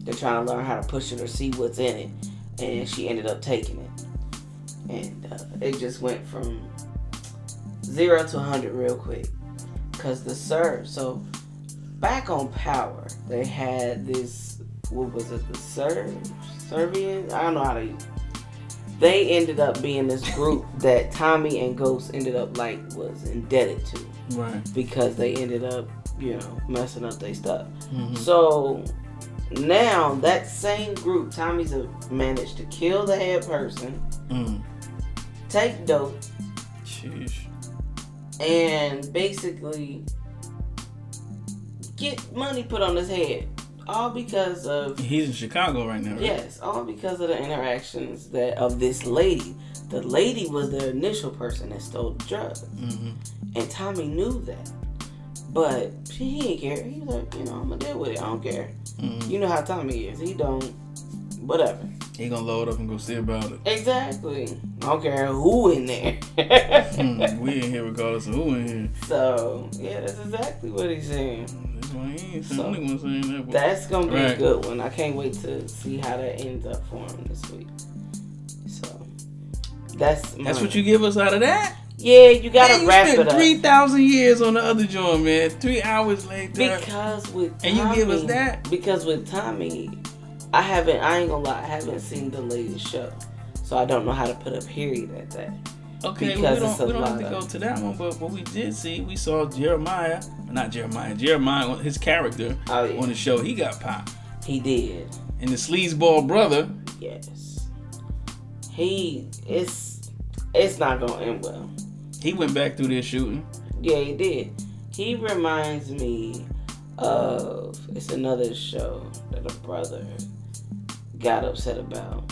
S3: they're trying to learn how to push it or see what's in it. And she ended up taking it. And it just went from 0 to 100 real quick. Because the Serb... So... Back on Power, they had this, what was it, the Serbian? I don't know how to use it. They ended up being this group that Tommy and Ghost ended up, like, was indebted to.
S2: Right.
S3: Because they ended up, messing up their stuff.
S2: Mm-hmm.
S3: So, now, that same group, Tommy's managed to kill the head person, take dope,
S2: sheesh,
S3: and basically... get money put on his head. All because of...
S2: He's in Chicago right now, right?
S3: Yes, all because of the interactions of this lady. The lady was the initial person that stole the drugs.
S2: Mm-hmm.
S3: And Tommy knew that. But he didn't care. He was like, I'm going to deal with it. I don't care.
S2: Mm-hmm.
S3: You know how Tommy is. He don't... Whatever.
S2: He gonna load up and go see about it.
S3: Exactly. I don't care who in there.
S2: We in here regardless of who in here.
S3: So, yeah, that's exactly what he's saying.
S2: That's why he ain't the only one saying that.
S3: That's going to be a good one. I can't wait to see how that ends up for him this week. So, that's
S2: what you give us out of that?
S3: Yeah, you got to wrap it up.
S2: 3,000 years on the other joint, man. 3 hours later.
S3: Because with Tommy...
S2: And you give us that?
S3: Because with Tommy... I ain't gonna lie, I haven't seen the latest show. So I don't know how to put a period at that.
S2: Okay, we don't have to go to that one, but what we did see, we saw Jeremiah, his character on the show, he got popped.
S3: He did.
S2: And the sleazeball brother.
S3: Yes. It's not gonna end well.
S2: He went back through there shooting.
S3: Yeah, he did. He reminds me of, it's another show that a brother got upset about.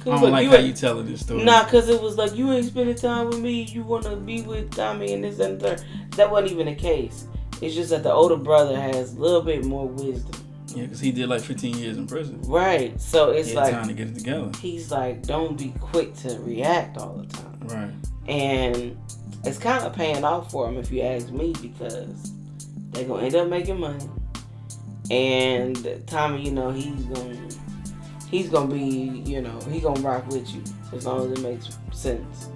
S2: I don't like how you telling this story.
S3: Nah, because it was like, you ain't spending time with me, you want to be with Tommy and this and the third. That wasn't even the case. It's just that the older brother has a little bit more wisdom.
S2: Yeah, because he did like 15 years in prison.
S3: Right. So it's
S2: he had
S3: like,
S2: time to get it together.
S3: He's like, don't be quick to react all the time.
S2: Right.
S3: And it's kind of paying off for him, if you ask me, because they're going to end up making money. And Tommy, you know, he's going to be, you know, he going to rock with you as long as it makes sense.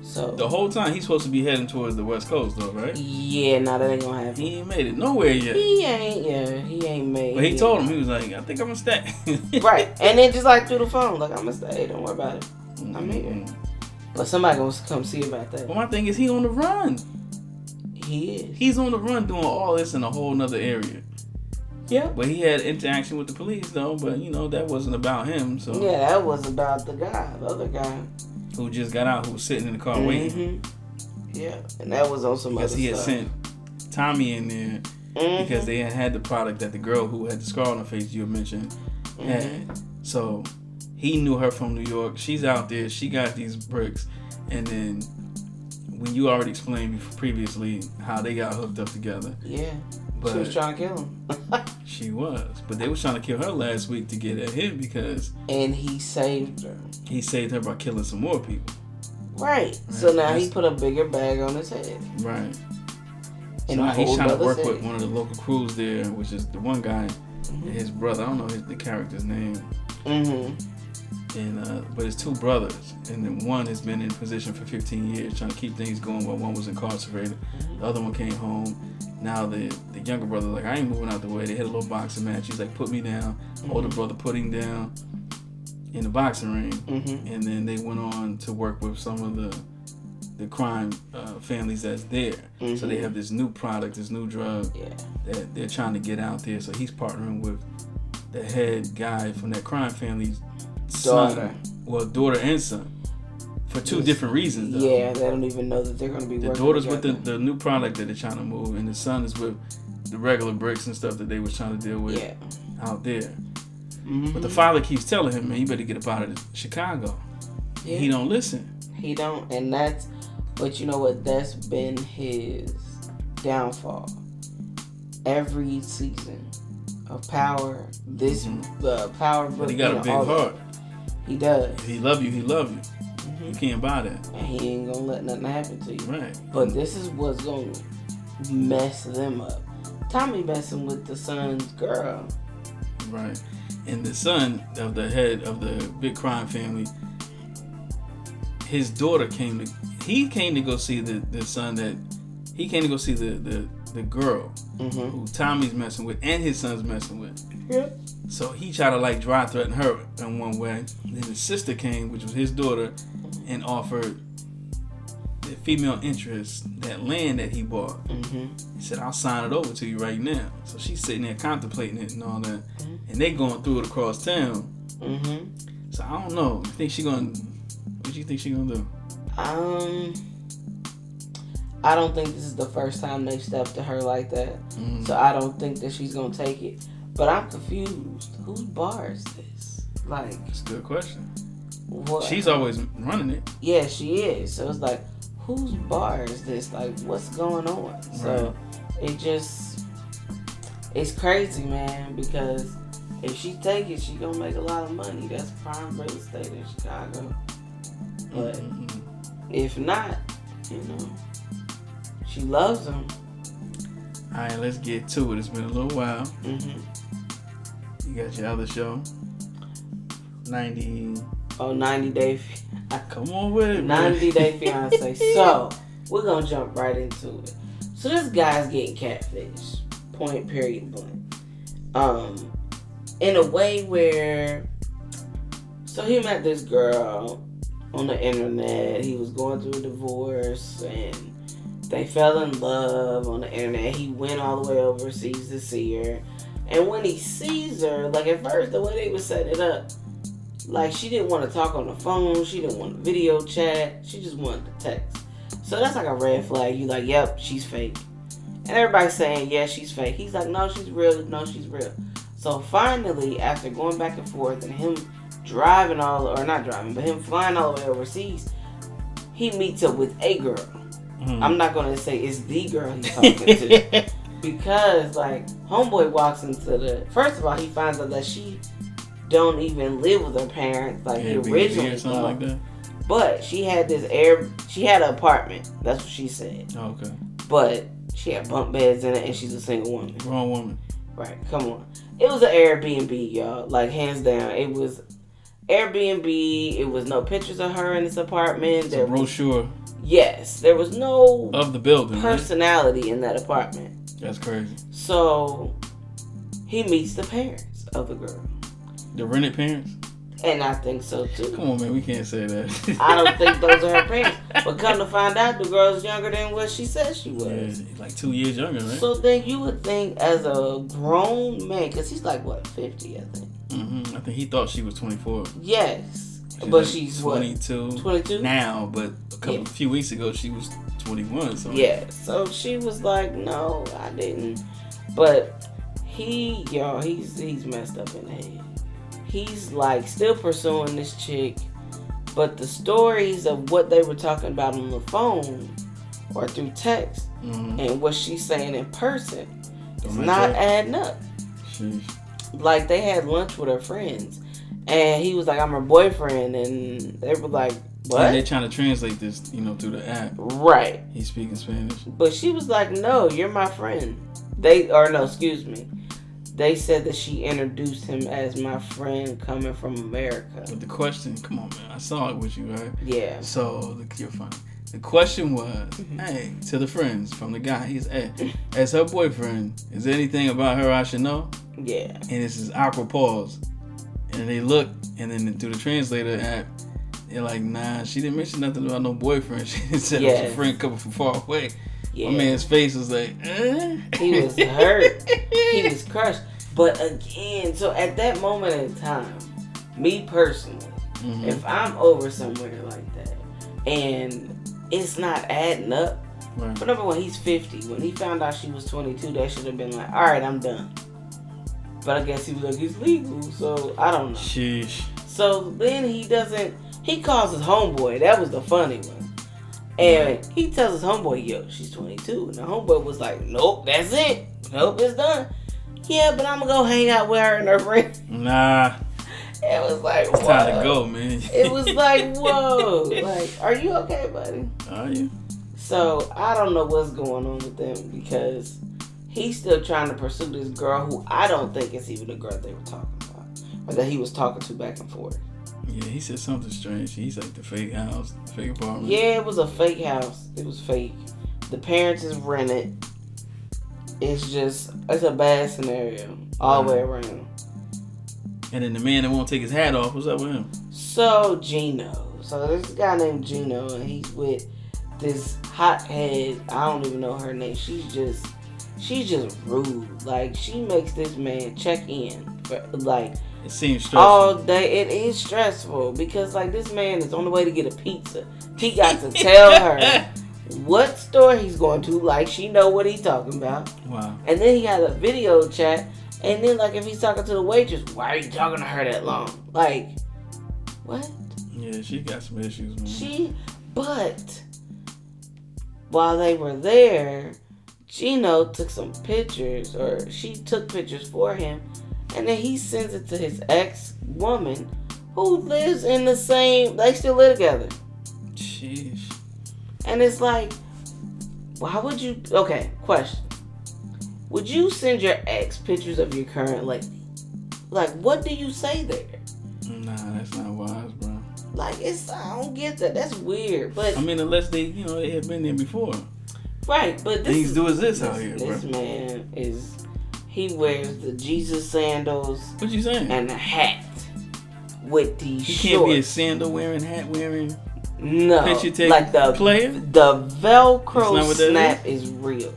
S3: So
S2: the whole time he's supposed to be heading towards the West Coast, though, right?
S3: Yeah, nah, that ain't going to happen.
S2: He ain't made it nowhere yet.
S3: He ain't made.
S2: But he told him, he was like, I think I'm going to stay.
S3: Right. And then just like through the phone, like, I'm going to stay, don't worry about it. I'm here.
S2: Mm-hmm.
S3: But somebody going to come see about that.
S2: Well, my thing is, he on the run.
S3: He is.
S2: He's on the run doing all this in a whole nother area.
S3: Yeah.
S2: But he had interaction with the police, though. But, you know, that wasn't about him. So
S3: yeah, that was about the other guy.
S2: Who just got out, who was sitting in the car waiting.
S3: Yeah. And that was on some
S2: because
S3: other
S2: he had
S3: stuff.
S2: sent Tommy in there because they had the product that the girl who had the scar on her face you mentioned had. So he knew her from New York. She's out there. She got these bricks. And then when you already explained previously how they got hooked up together.
S3: Yeah.
S2: But
S3: she was trying to kill him.
S2: She was. But they was trying to kill her last week to get at him because...
S3: And he saved her.
S2: He saved her by killing some more people.
S3: Right. So now he put a bigger bag on his head.
S2: Right.
S3: And
S2: so now he's trying to work with one of the local crews there, which is the one guy, his brother. I don't know the character's name. And but it's two brothers, and then one has been in position for 15 years, trying to keep things going while one was incarcerated. The other one came home. Now the younger brother like, I ain't moving out the way. They had a little boxing match. He's like, put me down. Older brother put him down in the boxing ring, and then they went on to work with some of the crime families that's there. So they have this new product, this new drug that they're trying to get out there. So he's partnering with the head guy from that crime family's daughter and son, for two different reasons though.
S3: Yeah, they don't even know that they're going to be
S2: the
S3: working
S2: daughter's
S3: together.
S2: with the new product that they're trying to move, and the son is with the regular bricks and stuff that they was trying to deal with out there. But the father keeps telling him, man, you better get up out of Chicago. He don't listen.
S3: He don't, and that's, but you know what, that's been his downfall. Every season of Power, Power,
S2: but he got a big heart.
S3: He does.
S2: If he love you, he love you. You can't buy that.
S3: And he ain't gonna let nothing happen to you.
S2: Right.
S3: But this is what's gonna mess them up. Tommy messing with the son's girl.
S2: Right. And the son of the head of the big crime family, his daughter came to go see the son that he came to go see the girl who Tommy's messing with and his son's messing with.
S3: Yep.
S2: So he tried to like dry threaten her in one way. Then his sister came, which was his daughter, and offered the female interest that land that he bought. He said, I'll sign it over to you right now. So she's sitting there contemplating it and all that. And they going through it across town. So I don't know. What do you think she gonna do?
S3: I don't think this is the first time they've stepped to her like that. So I don't think that she's gonna take it. But I'm confused. Whose bar is this? Like,
S2: That's a good question.
S3: What?
S2: She's always running it.
S3: Yeah, she is. So it's like, whose bar is this? Like, what's going on? Right. So it's crazy, man, because if she take it, she gonna make a lot of money. That's prime real estate in Chicago. But if not, you know, she loves him.
S2: All right, let's get to it. It's been a little while. You got your other show, 90
S3: Day.
S2: Come on with it,
S3: 90 Day Fiancé. So we're gonna jump right into it. So this guy's getting catfished. Point, period, blank. In a way where, so he met this girl on the internet. He was going through a divorce and they fell in love on the internet. He went all the way overseas to see her. And when he sees her, like at first the way they was setting it up, like she didn't want to talk on the phone. She didn't want to video chat. She just wanted to text. So that's like a red flag. You like, yep, she's fake. And everybody's saying, yeah, she's fake. He's like, no, she's real. No, she's real. So finally, after going back and forth and him driving but him flying all the way overseas, he meets up with a girl. I'm not going to say it's the girl he's talking to. Because, like, homeboy walks into first of all, he finds out that she don't even live with her parents, like he originally
S2: or something like that.
S3: But she had she had an apartment. That's what she said.
S2: Oh, okay.
S3: But she had bunk beds in it, and she's a single woman.
S2: Wrong woman.
S3: Right, come on. It was an Airbnb, y'all. Like, hands down. It was Airbnb. It was no pictures of her in this apartment.
S2: It's a brochure.
S3: Yes. There was no...
S2: of the building.
S3: personality in that apartment.
S2: That's crazy.
S3: So, he meets the parents of the girl.
S2: The rented parents?
S3: And I think so, too.
S2: Come on, man. We can't say that.
S3: I don't think those are her parents. But come to find out, the girl's younger than what she said she was.
S2: Yeah, like 2 years younger, right?
S3: So then you would think as a grown man, because he's like, what, 50, I think.
S2: I think he thought she was 24.
S3: Yes. But
S2: like
S3: she's
S2: 22.
S3: What? 22?
S2: Now, but a few weeks ago, she was 21. So.
S3: Yeah. So she was like, no, I didn't. But he's messed up in the head. He's like still pursuing this chick, but the stories of what they were talking about on the phone or through text and what she's saying in person is not adding up.
S2: Sheesh.
S3: Like, they had lunch with her friends, and he was like, I'm her boyfriend, and they were like, what?
S2: And they're trying to translate this, through the app.
S3: Right.
S2: He's speaking Spanish.
S3: But she was like, no, you're my friend. They said that she introduced him as my friend coming from America.
S2: But the question, come on, man. I saw it with you, right?
S3: Yeah.
S2: So, look, you're funny. The question was, hey, to the friends from the guy, he's, hey, as her boyfriend, is there anything about her I should know?
S3: Yeah.
S2: And it's this awkward pause. And they look, and then through the translator app, they're like, nah, she didn't mention nothing about no boyfriend. She just said it was a friend coming from far away. Yeah. My man's face was like,
S3: He was hurt. He was crushed. But again, so at that moment in time, me personally, if I'm over somewhere like that and it's not adding up, right. But number one, he's 50. When he found out she was 22, that should have been like, all right, I'm done. But I guess he was like, it's legal, so I don't know.
S2: Sheesh.
S3: So then he calls his homeboy. That was the funny one. And he tells his homeboy, yo, she's 22. And the homeboy was like, nope, that's it. Nope, it's done. Yeah, but I'm going to go hang out with her and her friend.
S2: Nah.
S3: It was like,
S2: it's time to go, man.
S3: It was like, whoa. Like, are you okay, buddy?
S2: Are you?
S3: So, I don't know what's going on with them because he's still trying to pursue this girl who I don't think is even the girl they were talking about. Or that he was talking to back and forth.
S2: Yeah, he said something strange. He's like the fake house, the fake apartment.
S3: Yeah, it was a fake house. It was fake. The parents is rented. It's a bad scenario all the way around.
S2: And then the man that won't take his hat off, what's up with him?
S3: So, Gino. So, there's a guy named Gino, and he's with this hothead. I don't even know her name. She's just rude. Like, she makes this man check in. Like,
S2: it seems stressful.
S3: All day. It is stressful because, like, this man is on the way to get a pizza. He got to tell her what store he's going to. Like, she know what he's talking about.
S2: Wow.
S3: And then he had a video chat. And then, like, if he's talking to the waitress, why are you talking to her that long? Like, what?
S2: Yeah, she got some issues, man.
S3: But while they were there, Gino took some pictures, or she took pictures for him. And then he sends it to his ex-woman who lives in the same... They still live together.
S2: Sheesh.
S3: And it's like, why would you... Okay, question. Would you send your ex pictures of your current lady? Like, what do you say there?
S2: Nah, that's not wise, bro.
S3: Like, I don't get that. That's weird. But
S2: I mean, unless they had been there before.
S3: Right, but
S2: things do exist out here, bro.
S3: This man is... He wears the Jesus sandals.
S2: What you saying?
S3: And a hat with these shorts.
S2: He can't be a sandal wearing, hat wearing.
S3: No,
S2: picture take
S3: like the
S2: player.
S3: The Velcro snap is real.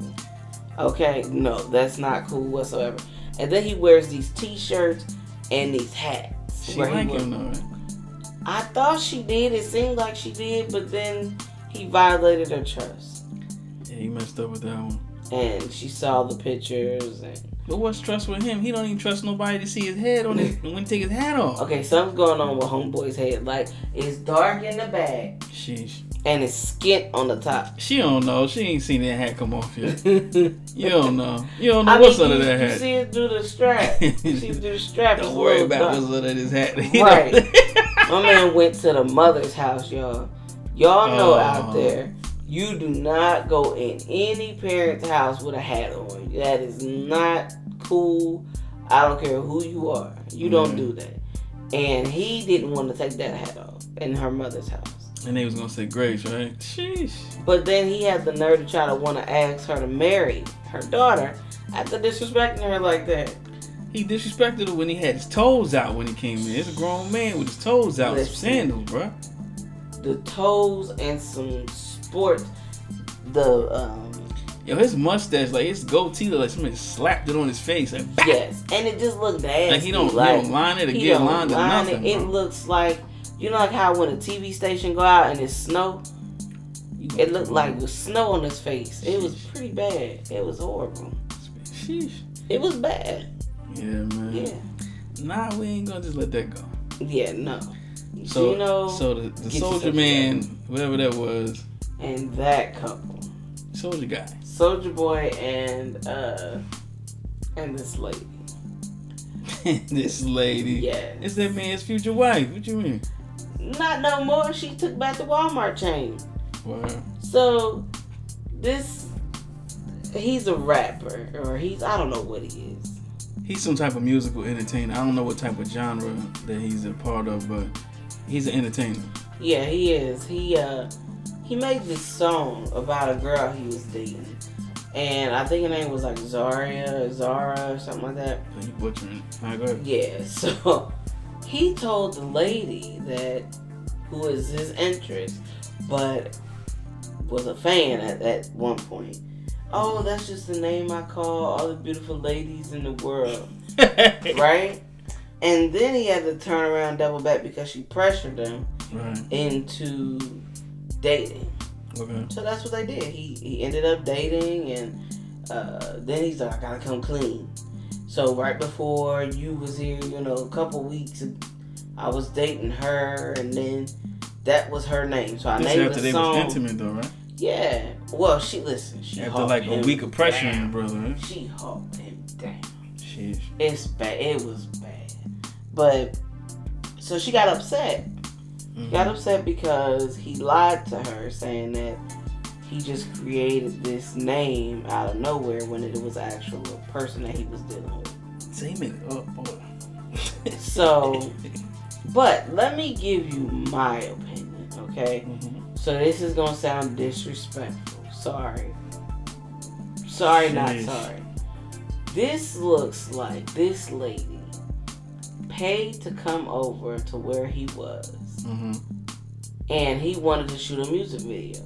S3: Okay, no, that's not cool whatsoever. And then he wears these T-shirts and these hats.
S2: She like him though, right?
S3: I thought she did. It seemed like she did, but then he violated her trust.
S2: Yeah, he messed up with that one.
S3: And she saw the pictures and...
S2: But what's trust with him? He don't even trust nobody to see his head on it when he take his hat off.
S3: Okay, something's going on with homeboy's head. Like, it's dark in the back.
S2: Sheesh.
S3: And it's skint on the top.
S2: She don't know. She ain't seen that hat come off yet. You don't know. You don't know what's under that hat.
S3: You see it through the strap. You see it through the strap.
S2: Don't worry about what's under this hat.
S3: Right. My man went to the mother's house, y'all. Y'all know out there, you do not go in any parent's house with a hat on. That is not cool. I don't care who you are. You don't do that. And he didn't want to take that hat off in her mother's house.
S2: And they was going to say grace, right? Sheesh.
S3: But then he had the nerve to try to want to ask her to marry her daughter after disrespecting her like that.
S2: He disrespected her when he had his toes out when he came in. It's a grown man with his toes out. Some sandals, bro.
S3: The toes and some sports.
S2: Yo, his mustache, like his goatee, like somebody slapped it on his face. Like,
S3: yes, and it just looked nasty.
S2: Like he don't line it or get lined or nothing.
S3: It looks like, you know, like how when a TV station go out and it's snow, it looked like with snow on his face. It was pretty bad. It was horrible.
S2: Sheesh.
S3: It was bad.
S2: Yeah, man.
S3: Yeah.
S2: Nah, we ain't gonna just let that go.
S3: Yeah, no.
S2: So,
S3: you know,
S2: so the soldier man, whatever that was,
S3: and that couple,
S2: soldier guy,
S3: soldier boy, and this lady.
S2: This lady.
S3: Yeah.
S2: It's that man's future wife. What you mean?
S3: Not no more. She took back the Walmart chain.
S2: Wow.
S3: So he's a rapper, or I don't know what he is.
S2: He's some type of musical entertainer. I don't know what type of genre that he's a part of, but he's an entertainer.
S3: Yeah, he is. He made this song about a girl he was dating. And I think her name was like Zara or something like that.
S2: So you butchering it. All right, go ahead.
S3: Yeah, so he told the lady who is his interest, but was a fan at one point. Oh, that's just the name I call all the beautiful ladies in the world. Right? And then he had to turn around and double back because she pressured him into dating.
S2: Okay.
S3: So that's what they did. He ended up dating, and then he's like, I gotta come clean. So right before you was here, a couple weeks, I was dating her, and then that was her name. So I named the song.
S2: They was intimate though, right?
S3: Yeah. Well, she
S2: after like a week of pressuring, brother. Right?
S3: She hawked him down.
S2: Sheesh.
S3: It's bad. It was bad. But so she got upset. Mm-hmm. Got upset because he lied to her, saying that he just created this name out of nowhere when it was actual person that he was dealing with.
S2: So he made it up, boy.
S3: So, but let me give you my opinion, okay? Mm-hmm. So this is gonna sound disrespectful. Sorry, not sorry. This looks like this lady paid to come over to where he was, and he wanted to shoot a music video.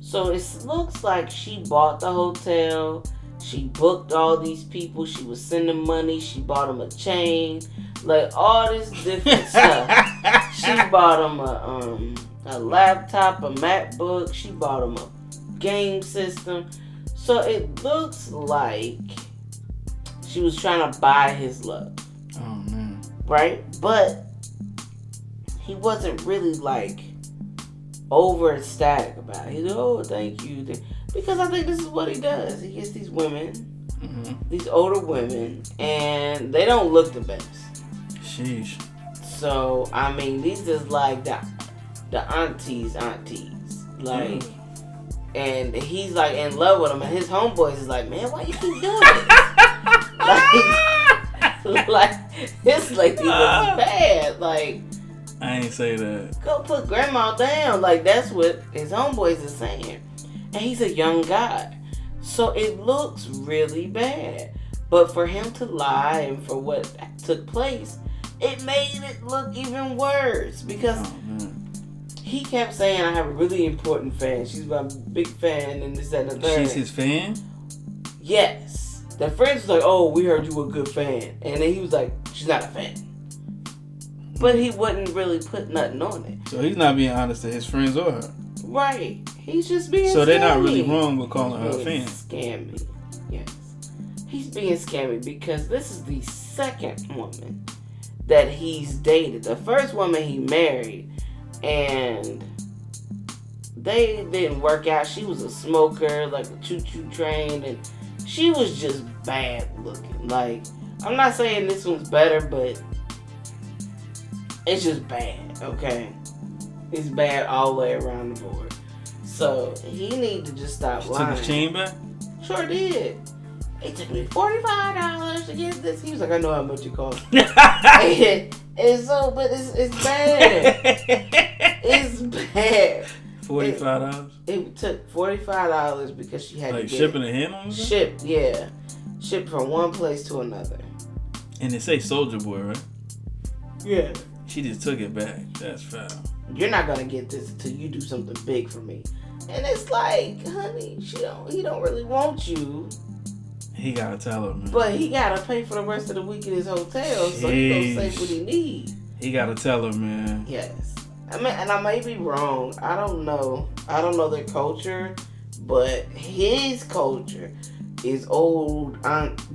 S3: So it looks like she bought the hotel, she booked all these people, she was sending money, she bought him a chain, like all this different stuff. She bought him a laptop, a MacBook, she bought him a game system. So it looks like she was trying to buy his love.
S2: Oh, man.
S3: Right? But he wasn't really like over ecstatic about it. He's like, oh, thank you. Because I think this is what he does. He gets these women, these older women, and they don't look the best.
S2: Sheesh.
S3: So, I mean, these is like the aunties. Like, and he's like in love with them, and his homeboys is like, man, why you keep doing this? like this lady looks bad. Like,
S2: I ain't say that.
S3: Go put grandma down. Like, that's what his homeboys is saying. And he's a young guy. So it looks really bad. But for him to lie and for what took place, it made it look even worse. Because he kept saying, I have a really important fan. She's my big fan and this, that, and the third.
S2: She's his fan?
S3: Yes. The friends was like, oh, we heard you were a good fan. And then he was like, she's not a fan. But he wouldn't really put nothing on it.
S2: So he's not being honest to his friends or her.
S3: Right. He's just being
S2: So they're not
S3: scammy.
S2: really wrong with calling her a fan.
S3: Scammy. Yes. He's being scammy because this is the second woman that he's dated. The first woman he married, and they didn't work out. She was a smoker, like a choo-choo train, and she was just bad looking. Like, I'm not saying this one's better, but it's just bad, okay? It's bad all the way around the board. So, he need to just stop lying.
S2: Took his chain back?
S3: Sure did. It took me $45 to get this. He was like, I know how much it costs. and so, but it's bad. It's bad.
S2: $45?
S3: It took $45 because she had
S2: like
S3: to get
S2: shipping a hand on it?
S3: Shipped, yeah. Shipped from one place to another.
S2: And they say Soldier Boy, right?
S3: Yeah.
S2: She just took it back. That's foul.
S3: You're not gonna get this until you do something big for me. And it's like, honey, he don't really want you.
S2: He gotta tell her, man.
S3: But he gotta pay for the rest of the week in his hotel, so he gonna save what he needs.
S2: He gotta tell her, man.
S3: Yes. I mean, and I may be wrong. I don't know. I don't know their culture, but his culture is old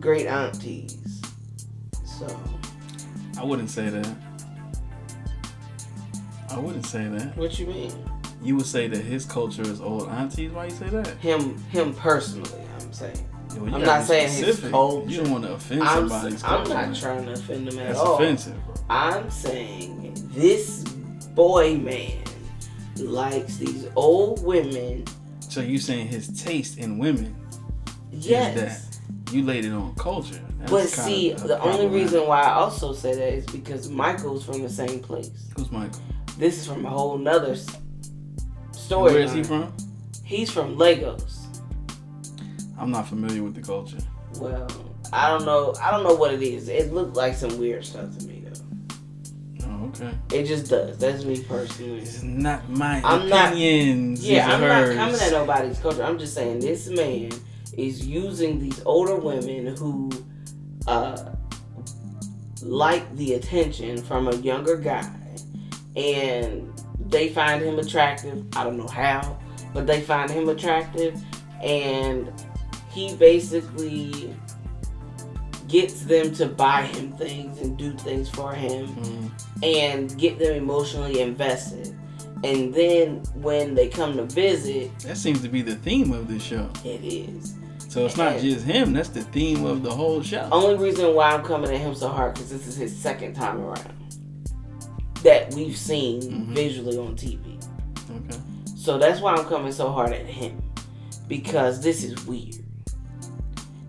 S3: great aunties. So
S2: I wouldn't say that. I wouldn't say that.
S3: what you mean?
S2: You would say that his culture is old aunties. Why you say that?
S3: Him personally, I'm saying.
S2: Yeah, well,
S3: I'm not saying his culture.
S2: You don't want to offend somebody's culture.
S3: I'm not trying to offend him at
S2: That's
S3: all.
S2: offensive, bro.
S3: I'm saying this boy man likes these old women.
S2: So you saying his taste in women
S3: Yes.
S2: is that you laid it on culture. That's
S3: But
S2: kinda
S3: see, the only
S2: problematic.
S3: reason why I also say that is because Michael's from the same place.
S2: Who's Michael?
S3: This is from a whole nother story.
S2: Where is he from?
S3: He's from Lagos.
S2: I'm not familiar with the culture.
S3: Well, I don't know. I don't know what it is. It looked like some weird stuff to me, though.
S2: Oh, okay.
S3: It just does. That's me personally.
S2: It's not my
S3: I'm
S2: opinions.
S3: Yeah,
S2: These
S3: I'm
S2: are
S3: not
S2: hers.
S3: coming at nobody's culture. I'm just saying this man is using these older women who like the attention from a younger guy, and they find him attractive. I don't know how, but they find him attractive, and he basically gets them to buy him things and do things for him and get them emotionally invested. And then when they come to visit,
S2: That seems to be the theme of this show.
S3: it is.
S2: So it's not
S3: And-
S2: just him. That's the theme of the whole show.
S3: Only reason why I'm coming at him so hard because this is his second time around that we've seen visually on TV.
S2: Okay.
S3: So that's why I'm coming so hard at him, because this is weird.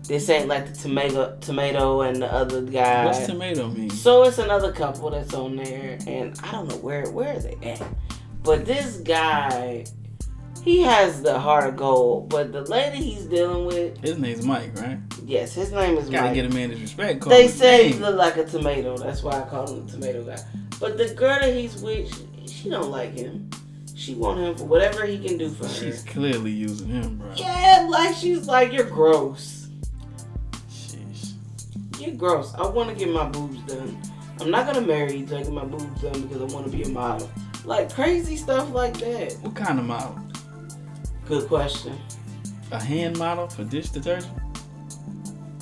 S3: This ain't like the tomato and the other guy.
S2: What's tomato mean?
S3: So it's another couple that's on there, and I don't know where are they at. But this guy, he has the heart of gold. But the lady he's dealing with,
S2: His name's Mike, right?
S3: yes, his name is
S2: Gotta
S3: Mike.
S2: get a man his respect. Call
S3: They
S2: his
S3: say he
S2: name.
S3: look like a tomato. That's why I call him the tomato guy. But the girl that he's with, she don't like him. She want him for whatever he can do for her.
S2: She's clearly using him, bro.
S3: Yeah, like she's like, you're gross.
S2: Sheesh.
S3: You're gross. I want to get my boobs done. I'm not gonna marry you till I get my boobs done because I want to be a model. Like crazy stuff like that.
S2: What kind of model?
S3: Good question.
S2: A hand model for dish detergent?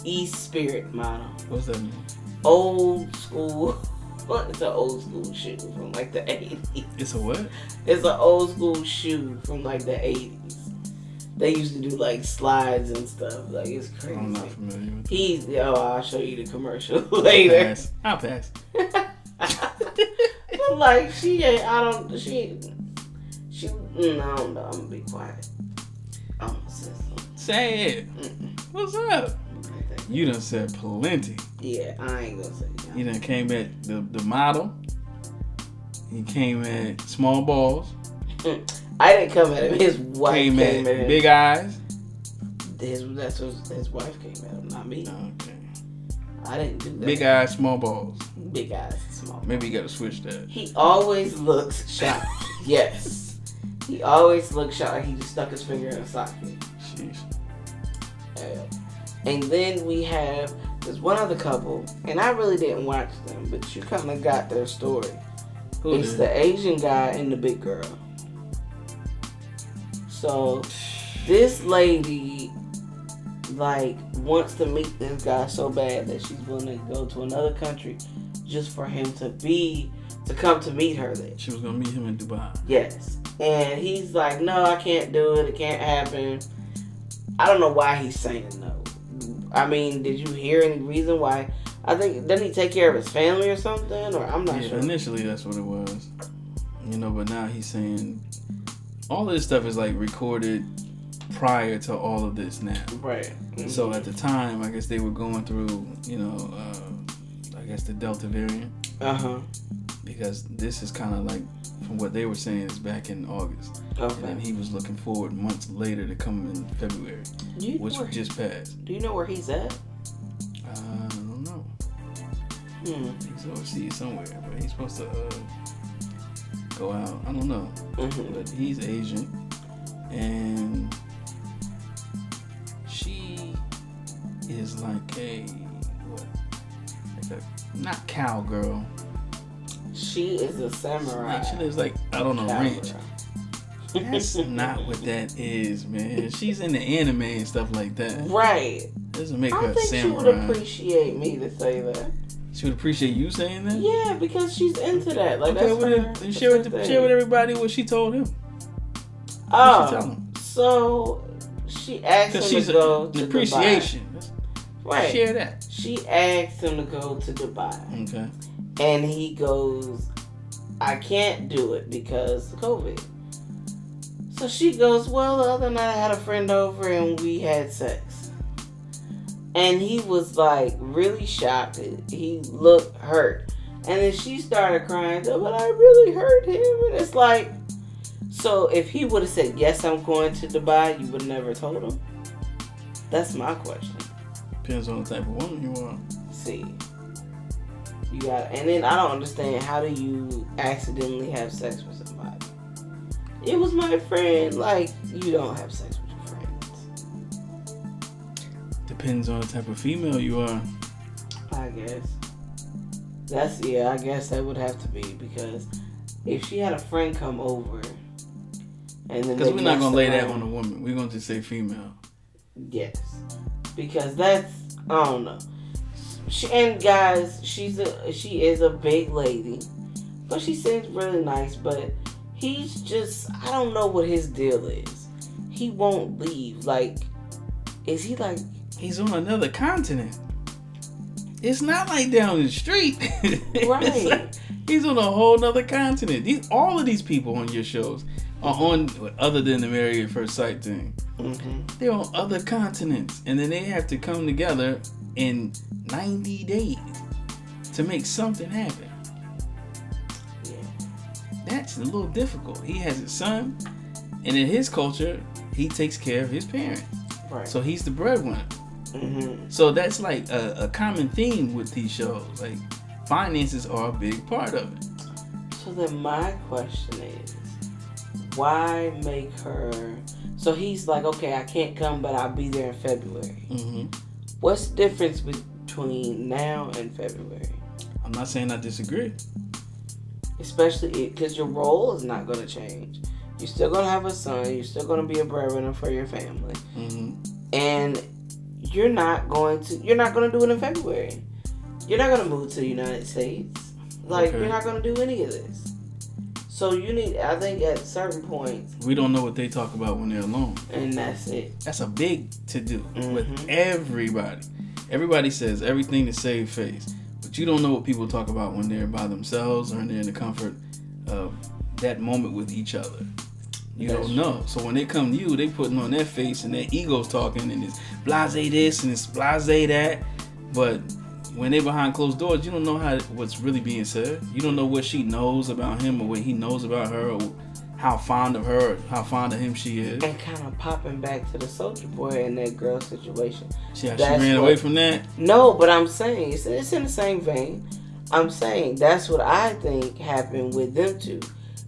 S3: E-Spirit model.
S2: What's that mean?
S3: Old school. It's an old school shoe from like the 80s.
S2: It's a what?
S3: It's an old school shoe from like the 80s. They used to do like slides and stuff. Like it's crazy.
S2: I'm not familiar with
S3: I'll show you the commercial later.
S2: I'll pass.
S3: Like she ain't. I don't. She. No, I don't know. I'm gonna be quiet. I'm gonna say something.
S2: Say it. What's up? You done said plenty.
S3: Yeah, I ain't gonna say that.
S2: You done came at the model. You came at small balls.
S3: I didn't come at him. His wife came at him.
S2: big eyes.
S3: That's what his wife came at him, not me.
S2: Okay.
S3: I didn't do that.
S2: Big eyes, small balls.
S3: Big eyes, small.
S2: Maybe you gotta switch that.
S3: He always looks shocked. Yes. He always looks shocked like he just stuck his finger in a socket.
S2: Sheesh.
S3: And then we have there's one other couple, and I really didn't watch them, but you kind of got their story.
S2: Who
S3: It's
S2: did?
S3: the Asian guy and the big girl. So this lady like wants to meet this guy so bad that she's willing to go to another country just for him to come to meet her there.
S2: She was gonna meet him in Dubai.
S3: Yes. And he's like, no, I can't do it. It can't happen. I don't know why he's saying no. I mean, did you hear any reason why? I think, didn't he take care of his family or something? Or I'm not sure.
S2: Initially, that's what it was. You know, but now he's saying all of this stuff is like recorded prior to all of this now.
S3: Right. Mm-hmm.
S2: So at the time, I guess they were going through, you know, I guess the Delta variant.
S3: Uh-huh.
S2: Because this is kind of like, from what they were saying, is back in August.
S3: Okay.
S2: And then he was looking forward months later to come in February, which just passed.
S3: Do you know where he's at?
S2: I don't know. He's overseas somewhere, but he's supposed to go out. I don't know.
S3: Mm-hmm.
S2: But he's Asian, and she is like a not cowgirl.
S3: She is a samurai.
S2: Like she lives like, I don't know, ranch. That's not what that is, man. She's into anime and stuff like that.
S3: Right.
S2: Doesn't make her
S3: I
S2: a
S3: think
S2: samurai.
S3: she would appreciate me to say that.
S2: She would appreciate you saying that?
S3: Yeah, because she's into that. Like,
S2: okay,
S3: that's
S2: well,
S3: her,
S2: then share with everybody what she told him.
S3: Oh,
S2: she tell him?
S3: So she asked him to go to
S2: appreciation.
S3: Dubai. Right.
S2: Share that.
S3: She asked him to go to Dubai.
S2: Okay.
S3: And he goes, I can't do it because of COVID. So she goes, well, the other night I had a friend over and we had sex. And he was like really shocked. He looked hurt. And then she started crying, but I really hurt him. And it's like, so if he would have said, yes, I'm going to Dubai, you would have never told him? That's my question.
S2: Depends on the type of woman you are.
S3: See. You got, and then I don't understand, how do you accidentally have sex with somebody? It was my friend. Like, you don't have sex with your friends.
S2: Depends on the type of female you are.
S3: I guess. I guess that would have to be, because if she had a friend come over and then
S2: because we're not going to lay that on a woman. We're going to just say female.
S3: Yes. Because that's, I don't know. And guys, she is a big lady, but she seems really nice. But he's just, I don't know what his deal is. He won't leave. Like, is he like?
S2: He's on another continent. It's not like down the street.
S3: Right.
S2: Like, he's on a whole nother continent. All of these people on your shows are on, other than the Married at First Sight thing.
S3: Mm-hmm.
S2: They're on other continents, and then they have to come together in 90 days to make something happen.
S3: Yeah.
S2: That's a little difficult. He has a son, and in his culture, he takes care of his parents.
S3: Right.
S2: So he's the breadwinner.
S3: Mm-hmm.
S2: So that's like a common theme with these shows. Like, finances are a big part of it.
S3: So then my question is, why make her? So he's like, okay, I can't come, but I'll be there in February.
S2: Mm-hmm.
S3: What's the difference between now and February?
S2: I'm not saying I disagree.
S3: Especially because your role is not going to change. You're still going to have a son. You're still going to be a breadwinner for your family.
S2: Mm-hmm.
S3: And you're not going to do it in February. You're not going to move to the United States. Like,
S2: okay.
S3: You're not going to do any of this. So you need, I think at certain points.
S2: We don't know what they talk about when they're alone.
S3: And that's it.
S2: That's a big to-do with
S3: Mm-hmm.
S2: everybody. Everybody says everything to save face. But you don't know what people talk about when they're by themselves or when they're in the comfort of that moment with each other. You don't know. So when they come to you, they putting on their face and their ego's talking and it's blase this and it's blase that. But when they behind closed doors, you don't know what's really being said. You don't know what she knows about him or what he knows about her or how fond of her or how fond of him she is.
S3: And kind of popping back to the Soulja Boy and that girl situation.
S2: She ran away from that?
S3: No, but I'm saying, it's in the same vein. I'm saying that's what I think happened with them two.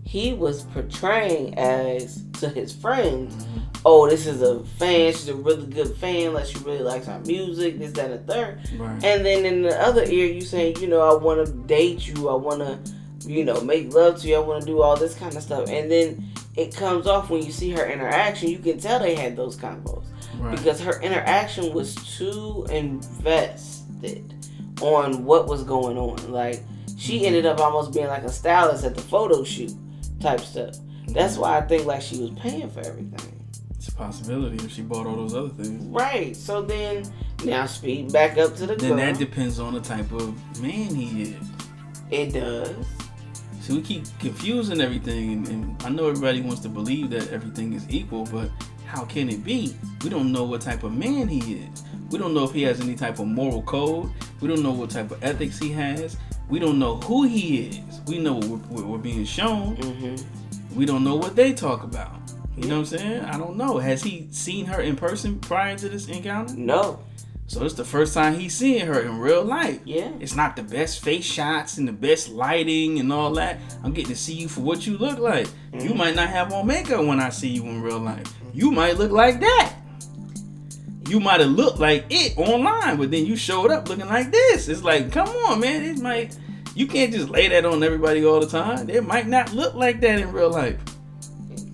S3: He was portraying as to his friends, oh, this is a fan, she's a really good fan, like she really likes our music, this, that, and the third.
S2: Right.
S3: And then in the other ear, you saying, I want to date you, I want to, make love to you, I want to do all this kind of stuff. And then it comes off when you see her interaction. You can tell they had those combos. Right. Because her interaction was too invested on what was going on. Like, she ended up almost being like a stylist at the photo shoot type stuff. That's why I think like she was paying for everything.
S2: It's a possibility if she bought all those other things.
S3: Right. So then, now speed back up to the girl.
S2: Then that depends on the type of man he is.
S3: It does.
S2: So we keep confusing everything, and I know everybody wants to believe that everything is equal, but how can it be? We don't know what type of man he is. We don't know if he has any type of moral code. We don't know what type of ethics he has. We don't know who he is. We know what we're being shown. Mm-hmm. We don't know what they talk about. You know what I'm saying? I don't know. Has he seen her in person prior to this encounter?
S3: No.
S2: So it's the first time he's seeing her in real life.
S3: Yeah.
S2: It's not the best face shots and the best lighting and all that. I'm getting to see you for what you look like. Mm-hmm. You might not have on makeup when I see you in real life. You might look like that. You might have looked like it online, but then you showed up looking like this. It's like, come on, man. You can't just lay that on everybody all the time. They might not look like that in real life.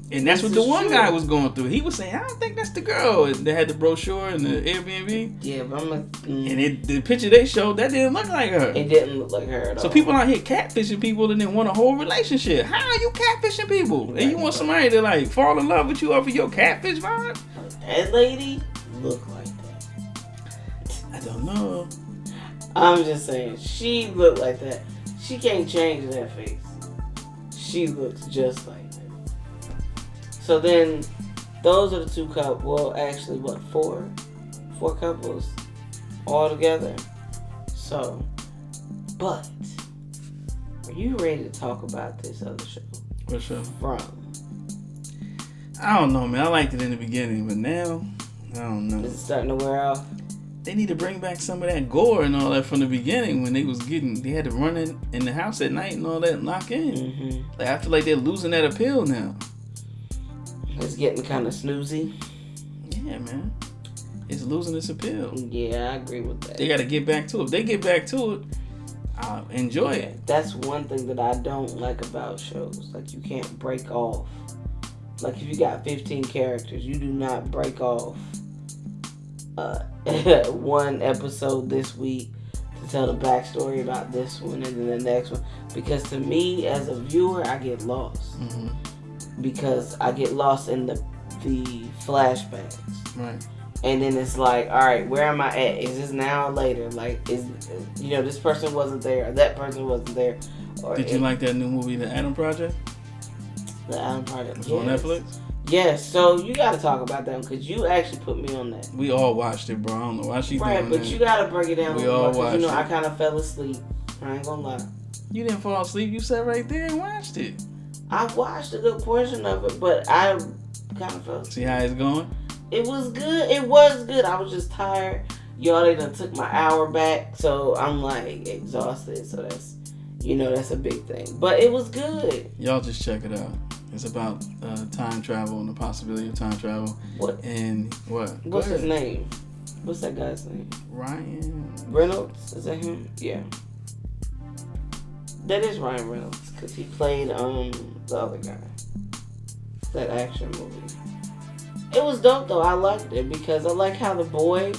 S2: And that's what the one guy was going through. He was saying, I don't think that's the girl. They had the brochure and the Airbnb.
S3: Yeah, but
S2: and the picture they showed, that didn't look like her.
S3: It didn't look like her at all.
S2: So people out here catfishing people and then want a whole relationship. How are you catfishing people? Right. And you want somebody to like fall in love with you off of your catfish vibe?
S3: That lady looked like that.
S2: I don't know.
S3: I'm just saying, she looked like that. She can't change that face. She looks just like that. So then, those are the two couples. Well, actually, what, four couples all together. So, but are you ready to talk about this other show?
S2: What show?
S3: From.
S2: I don't know, man. I liked it in the beginning, but now I don't know.
S3: Is it starting to wear off?
S2: They need to bring back some of that gore and all that from the beginning when they had to run in the house at night and all that and lock in. Mm-hmm. Like, I feel like they're losing that appeal now.
S3: It's getting kind of snoozy.
S2: Yeah, man. It's losing its appeal.
S3: Yeah, I agree with that.
S2: They got to get back to it. If they get back to it, I'll enjoy it.
S3: That's one thing that I don't like about shows. Like, you can't break off. Like, if you got 15 characters, you do not break off one episode this week to tell the backstory about this one and then the next one. Because to me, as a viewer, I get lost. Mm-hmm. Because I get lost in the flashbacks. Right. And then it's like, all right, where am I at? Is this now or later? Like, this person wasn't there, or that person wasn't there. Or
S2: Did you like that new movie, The Adam Project?
S3: The Adam Project.
S2: It's on Netflix?
S3: Yes. So you got to talk about that because you actually put me on that.
S2: We all watched it, bro. I don't know why she doing that.
S3: Right, but you got to break it down.
S2: We all watched it.
S3: I kind of fell asleep. I ain't gonna lie.
S2: You didn't fall asleep. You sat right there and watched it.
S3: I watched a good portion of it, but I kind of fell asleep.
S2: See how it's going?
S3: It was good. It was good. I was just tired. Y'all, they done took my hour back, so I'm like exhausted. So that's a big thing. But it was good.
S2: Y'all just check it out. It's about time travel and the possibility of time travel.
S3: What?
S2: And what?
S3: What's his name? What's that guy's name?
S2: Ryan
S3: Reynolds? Is that him? Yeah. That is Ryan Reynolds because he played the other guy. That action movie. It was dope though. I liked it because I like how the boy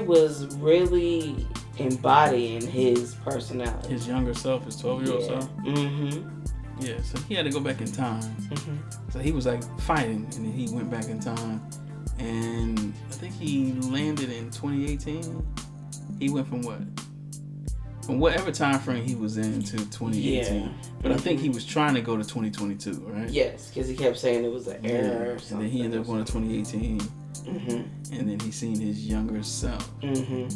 S3: was really embodying his personality.
S2: His younger self, his 12-year-old self.
S3: Mm-hmm.
S2: Yeah, so he had to go back in time. Mm-hmm. So he was like fighting, and then he went back in time. And I think he landed in 2018. He went from what? From whatever time frame he was in to 2018. Yeah. But I think he was trying to go to 2022, right?
S3: Yes, because he kept saying it was an error or something.
S2: And then he ended up going to 2018. Mm-hmm. And then he seen his younger self. Mm-hmm.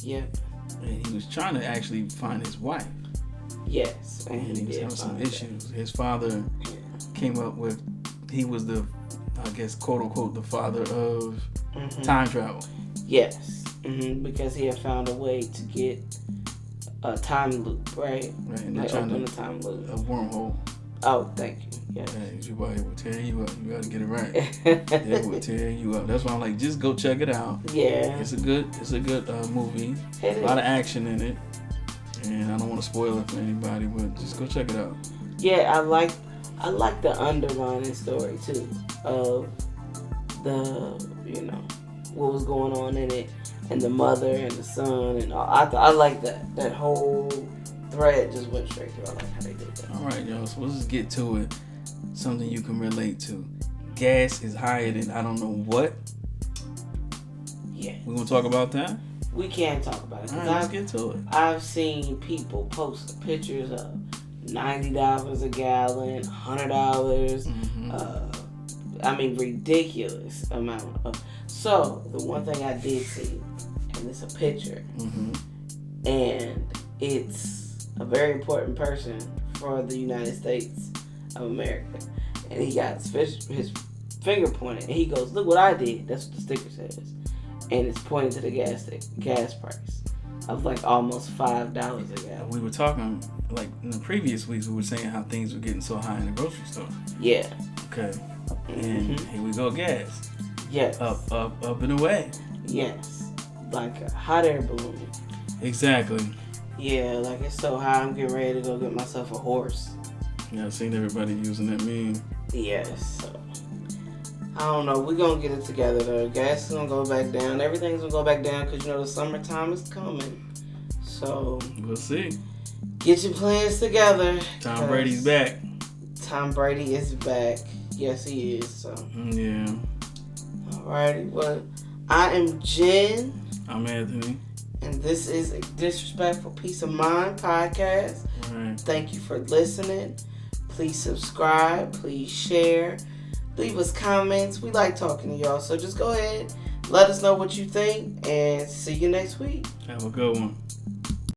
S2: Yep. And he was trying to actually find his wife.
S3: Yes.
S2: And he was having some issues. His father came up with, he was the, I guess, quote unquote, the father of time travel.
S3: Yes. Mm-hmm. Because he had found a way to get a time loop, right?
S2: Right. And
S3: like open a time loop.
S2: A wormhole.
S3: Oh, thank you. Yeah.
S2: Your body will tear you up. You gotta get it right. It will tear you up. That's why I'm like, just go check it out.
S3: Yeah.
S2: It's a good movie. A lot of action in it. And I don't want to spoil it for anybody, but just go check it out.
S3: Yeah, I like the underlying story too of the what was going on in it, and the mother and the son and all. I like that whole thread just went straight through. I like how they did that.
S2: All right, y'all. So let's just get to it. Something you can relate to. Gas is higher than I don't know what.
S3: Yeah.
S2: We gonna talk about that?
S3: We can talk about it.
S2: All right, let's get to it.
S3: I've seen people post pictures of $90 a gallon, $100. Ridiculous amount of. So the one thing I did see, and it's a picture, and it's a very important person for the United States of America, and he got his finger pointed, and he goes, "Look what I did." That's what the sticker says, and it's pointing to the gas price of like almost $5 a gallon.
S2: We were talking like in the previous weeks. We were saying how things were getting so high in the grocery store.
S3: Yeah.
S2: Okay. And here we go, gas.
S3: Yes.
S2: Up and away.
S3: Yes. Like a hot air balloon.
S2: Exactly.
S3: Yeah, like it's so high, I'm getting ready to go get myself a horse.
S2: Yeah, I've seen everybody using that meme.
S3: Yes. So, I don't know. We're going to get it together, though. Gas is going to go back down. Everything's going to go back down because, the summertime is coming. So,
S2: we'll see.
S3: Get your plans together.
S2: Tom Brady's back.
S3: Tom Brady is back. Yes, he is. So,
S2: yeah.
S3: Alrighty. Well, I am Jen.
S2: I'm Anthony.
S3: And this is a Disrespectful Peace of Mind podcast.
S2: Right.
S3: Thank you for listening. Please subscribe. Please share. Leave us comments. We like talking to y'all. So just go ahead. Let us know what you think. And see you next week.
S2: Have a good one.